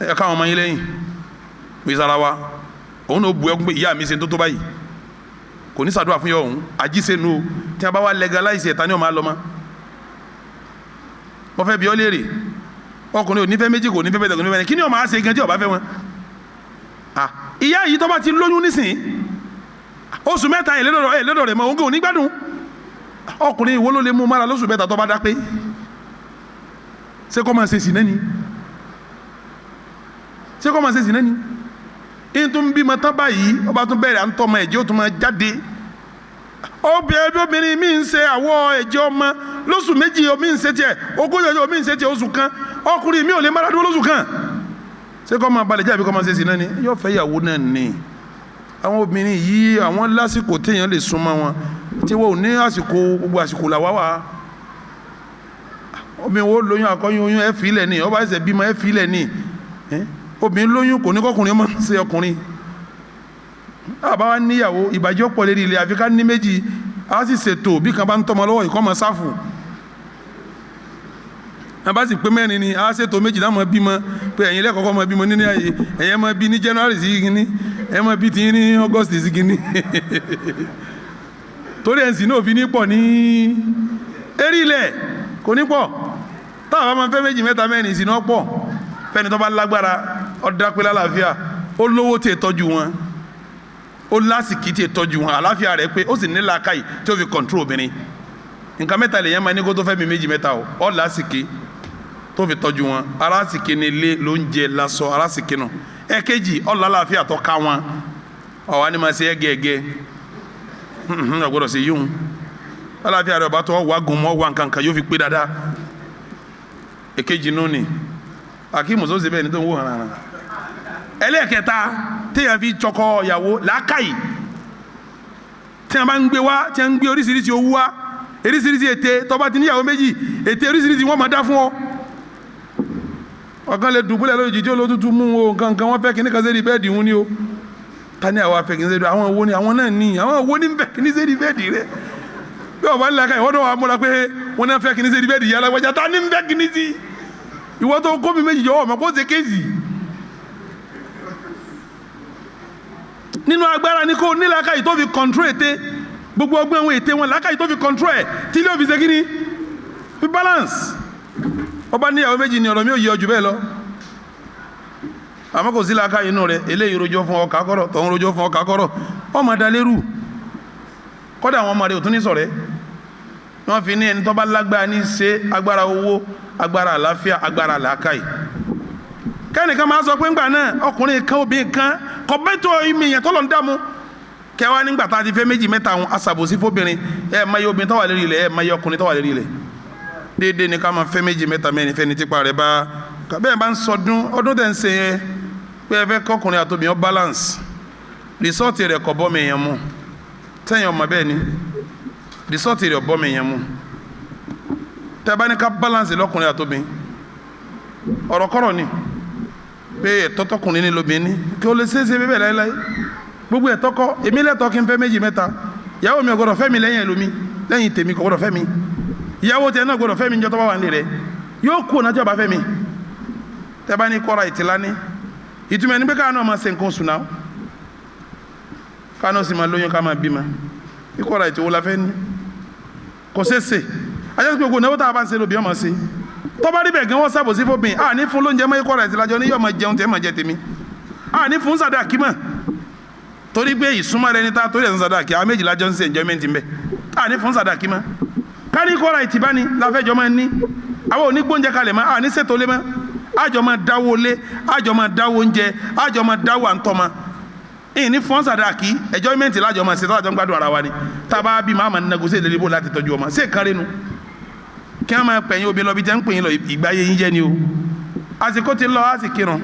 Speaker 1: ẹ káwọn ọmọ yín lẹ́yìn pé sara wa òun náà bu ẹkún pé ìyá mi ṣe tó báyìí kò ní ṣàdúrà fún yọ òun àjíṣe nu tí a bá wá legalize ẹ̀ta ni ó máa lọ mọ́ wọ́n fẹ́ bí ọ léèrè ọkùnrin ò ní fẹ́ méjì kò ní fẹ́ bẹ́ẹ̀ kò ní fẹ́ kí ni ó máa ṣe gan tí ó bá fẹ́ wọn ìyá yìí tó bá ti lóyún nísìn oṣù mẹ́ta ẹ̀lẹ́dọ̀ rẹ̀ mọ́ òun kò ní gbádùn ọkùnrin ìwọ ló lè mú mára lóṣù mẹ́ta tó bá dá pé ṣé kọ́ máa ṣe sí náà ni ṣé kọ́ máa ṣe sí náà ni in tó ń bímọ tán báyìí ọba tún bẹ̀rẹ̀ à ń tọmọ ẹ̀jẹ̀ ó tún máa jáde obìnrin mi ń ṣe àwọ̀ ẹ̀jẹ̀ ọmọ lóṣù méjì omi ń ṣe tiẹ̀ ogójì ọjọ́ omi ń ṣe tiẹ̀ oṣù kan ọkùnrin mi ò lè mára dúró lóṣù kan ṣé kọ́ máa balẹ̀ jẹ́ àbí kọ́ máa ṣe sí náà ni yóò fẹ́ ìyàwó náà ni àwọn obìnrin yìí àwọn lásìkò téèyàn lè súnmọ́ wọn tí wọ́n ò ní àsìkò gbogbo àsìkò làwá wà obìnrin wo lóyún akọ́yún oyún ẹ̀ fi ilẹ̀ ni ọba ẹsẹ̀ bímọ ẹ̀ fi ilẹ̀ ni obìnrin lóyún kò ní kọkùnrin ọmọ ṣe ọkùnrin àbá wa níyàwó ìbàjẹ́ pọ̀ lérí ilé àfi ká ní méjì á sì ṣètò bí kan bá ń tọmọ lọ́wọ́ ìkọ́ mọ sáfù àbá sì pé mẹ́rin ni á ṣètò méjì náà mọ bímọ pé ẹ̀yin lẹ́kọ̀ọ́kọ́ mọ bímọ nínú ayé ẹ̀yin mọ bí ní January sí kínní ẹ̀ mọ bí ti ní August sí kínní torí ẹ̀sìn náà fi ní pọ̀ ní eré ilẹ̀ kò ní pọ̀ táwọn bá máa fẹ́ méjì mẹ́ta mẹ́rin ìsìn náà pọ̀ fẹ́ni tó bá lágbára ọ̀dà pé lálàáfíà ó lówó tí ì tọ́jú wọn ó lásìkí tí ì tọ́jú wọn àlàáfíà rẹ̀ pé ó sì ní làákàyè tí ó fi kọ̀ǹtró obìnrin nǹkan mẹ́ta lèyàn máa ní kó tó fẹ́ mi méjì mẹ́ta o ó lásìkí tó fi tọ́jú wọn alásìkí ni ilé lóúnjẹ lásọ alásìkí nù ẹ̀kejì ó lálàáfíà tó ká wọn ọ̀wá ni máa ṣe ẹ̀gẹ́gẹ́ ọgbọ́dọ̀ sí yíhun aláàfíà rẹ̀ ọba tó wà gùn mọ́ wà nǹkan kan yóò fi pé dáadáa èkejì nù ni akíìmù tó ṣe bẹ́ẹ̀ ni tó ń wò hàn án ẹlẹ́ẹ̀kẹta téèyàn fi tsọkọ ìyàwó làákàyè téèyàn bá ń gbé wá téèyàn ń gbé oríṣiríṣi owó wá oríṣiríṣi ète tó bá ti níyàwó méjì ète oríṣiríṣi wọ́n máa dá fún ọ ọ̀kan lè dùbúlẹ̀ lójijì tí olótútù mú o nǹkan wọ́n fẹ́ kíní kan sí bẹ́ẹ̀dì wọn ni o tani àwọn afẹ́kíní sẹ́dí àwọn owó ni àwọn náà ní àwọn owó ní fẹ́ kíní sẹ́dí bẹ́ẹ̀dì rẹ bí ọba nílẹ̀ ká ìwọ́n wà múra pé wọ́n náà fẹ́ kíní sẹ́dí bẹ́ẹ̀dì yàrá wájà tani ń fẹ́ kíní sí ìwọ́n tó kó mi méjì jọ ọmọ kó ṣe kéèsì nínú agbára ni kó ní làákàyè tó fi control ète gbogbo ọgbọ́n àwọn ète wọn làákàyè tó fi control ẹ̀ tí ilé òfin ṣe kíní fi balance ọba níyàwó méjì ni ọ̀rọ̀ mi ò yí ọjù bẹ́ẹ̀ lọ àmọ́ kò sí làákàyè inú rẹ̀ eléyìí rojọ́ fún ọkà kọ́rọ̀ tọ̀hún rojọ́ fún ọkà kọ́rọ̀ ọmọ dalérù kọ́dà àwọn ọmọ rẹ̀ ò tún ní sọ̀rẹ́ wọ́n fi ní ẹni tó bá lágbára ní ṣe agbára owó agbára àlàáfíà agbára làákàyè kẹ́nìkan máa sọ pé ńgbà náà ọkùnrin kan obìnrin kan kọ bẹ́tọ̀ ìmì yẹn tó lọ ń dààmú kẹwàá nígbà tá a ti fẹ́ méjì mẹ́ta àwọn aṣàbòsí fóbìnrin ẹ máa yẹ obìnrin tó wà lérí ilẹ̀ ẹ máa yẹ ọkùnrin tó wà lérí ilẹ̀ déédéé ni ká máa fẹ́ méjì mẹ́ta mẹ́rin fẹ́ni tipa rẹ̀ bá bẹ́ẹ̀ bá ń sọdún ọdún tẹ̀ ń ṣe yẹn pé ẹ fẹ́ kọkùnrin àtòbìnrin balance rìsọ́ọ̀tì rẹ̀ kọ̀ bọ́ mi yẹn mú tẹ́yìn ọmọ bẹ́ẹ̀ ni rìsọ́ọ̀tì rẹ̀ bọ́ mi yẹn mú tẹ́ bá ní ká balance lọ́kùnrin àtòbìnrin ọ̀rọ̀ kọ́rọ̀ ni pé ẹ̀tọ́ tọkùnrin ní lóbìnrin kí ó lè ṣeéṣe bẹ́ẹ̀ láéláé gbogbo ẹ̀tọ́ kọ́ èmi lẹ́tọ̀ọ́ kí n fẹ́ méjì mẹ́ta ìyàwó mi ò gbọ́dọ̀ fẹ́ mi lẹ́yìn ẹlòmí lẹ́yìn tèmi kò gbọ́dọ̀ fẹ́ mi ìyàwó tẹ náà gbọ́dọ̀ fẹ́ mi níjọ́ tó bá wà nílé rẹ̀ yóò kú ọ̀nà tí ọba fẹ́ mi tẹ́ bá ní kọ́ra ìtìlá ní ìtumọ̀ ẹni pé káà náà máa ṣe nǹkan oṣù náà káà náà sì máa lóyún ká máa bímọ ìkọ́ra ìtìwó la fẹ́ ní kò ṣeéṣe ajá gbogbo náà tá a bá ń ṣe lóbi ọmọ sí tọ́ba rí bẹ́ẹ̀ gan wọ́n sábò sí fóbìn à ní fún lóúnjẹ mọ́ ìkọ́ra ìtìlájọ ní yóò máa jẹun tẹ́ máa jẹ tèmi à ní fún sàdáàkì mọ́ torí pé ìsúnmọ́ rẹ ní ta torí ẹ̀sán sàdáàkì àwọn méjìlá jọ ń ṣe enjoyment ń bẹ à ní fún sàdáàkì mọ́ ká ní ìkọ́ra ìtìbá ni láfẹ́jọ́ máa ní àwọn onígbóúnjẹ kalẹ̀ mọ́ à ní ṣètò lé mọ́ àjọ máa dáwó lé àjọ máa dáwó oúnjẹ àjọ máa dáwó àǹtọ́mọ́ ìyìn ní fún sàdáàkì enjoyment lájọ máa ṣe tọ́lájọ́ ń gbádùn ara wa ni tábà bí máa máa negotiate lórí bó láti tọ́jú ọmọ ṣé ìkárẹ́nu kí wọ́n máa pẹ̀yìn obìnrin lọ́bi tẹ́ ń pèyìn lọ ìgbáyé yín jẹ́ ni o àsìkò ti lọ á sì kírun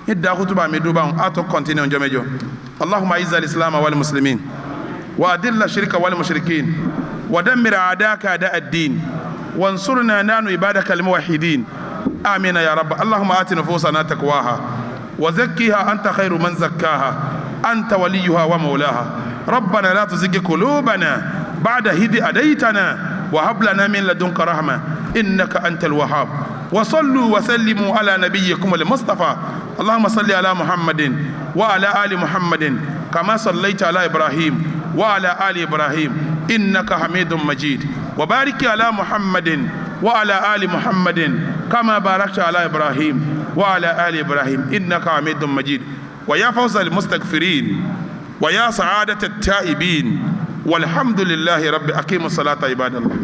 Speaker 1: ní dákútùbà mi dúró báwọn á tó kọ́ntínú ọjọ́ mẹ́jọ allahumma aiza al-islam wal muslimin wa adilla shirka wal mushrikin wa dammir a'daka a'da ad-din wansurna nanu ibadaka al-muwahhidin amina ya rabb allahumma ati nufusana taqwaha wa zakkiha anta khairu man zakkaha anta waliyuha wa mawlaha rabbana la tuzigh qulubana ba'da idh hadaytana وهب لنا من لدنك رحمة إنك أنت الوهاب وصلوا وسلموا على نبيكم المصطفى اللهم صل على محمد وعلى آل محمد كما صليت على إبراهيم وعلى آل إبراهيم إنك حميد مجيد وبارك على محمد وعلى آل محمد كما باركت على إبراهيم وعلى آل إبراهيم إنك حميد مجيد ويا فوز المستغفرين ويا سعادة التائبين والحمد لله رب أقيموا الصلاة عباد الله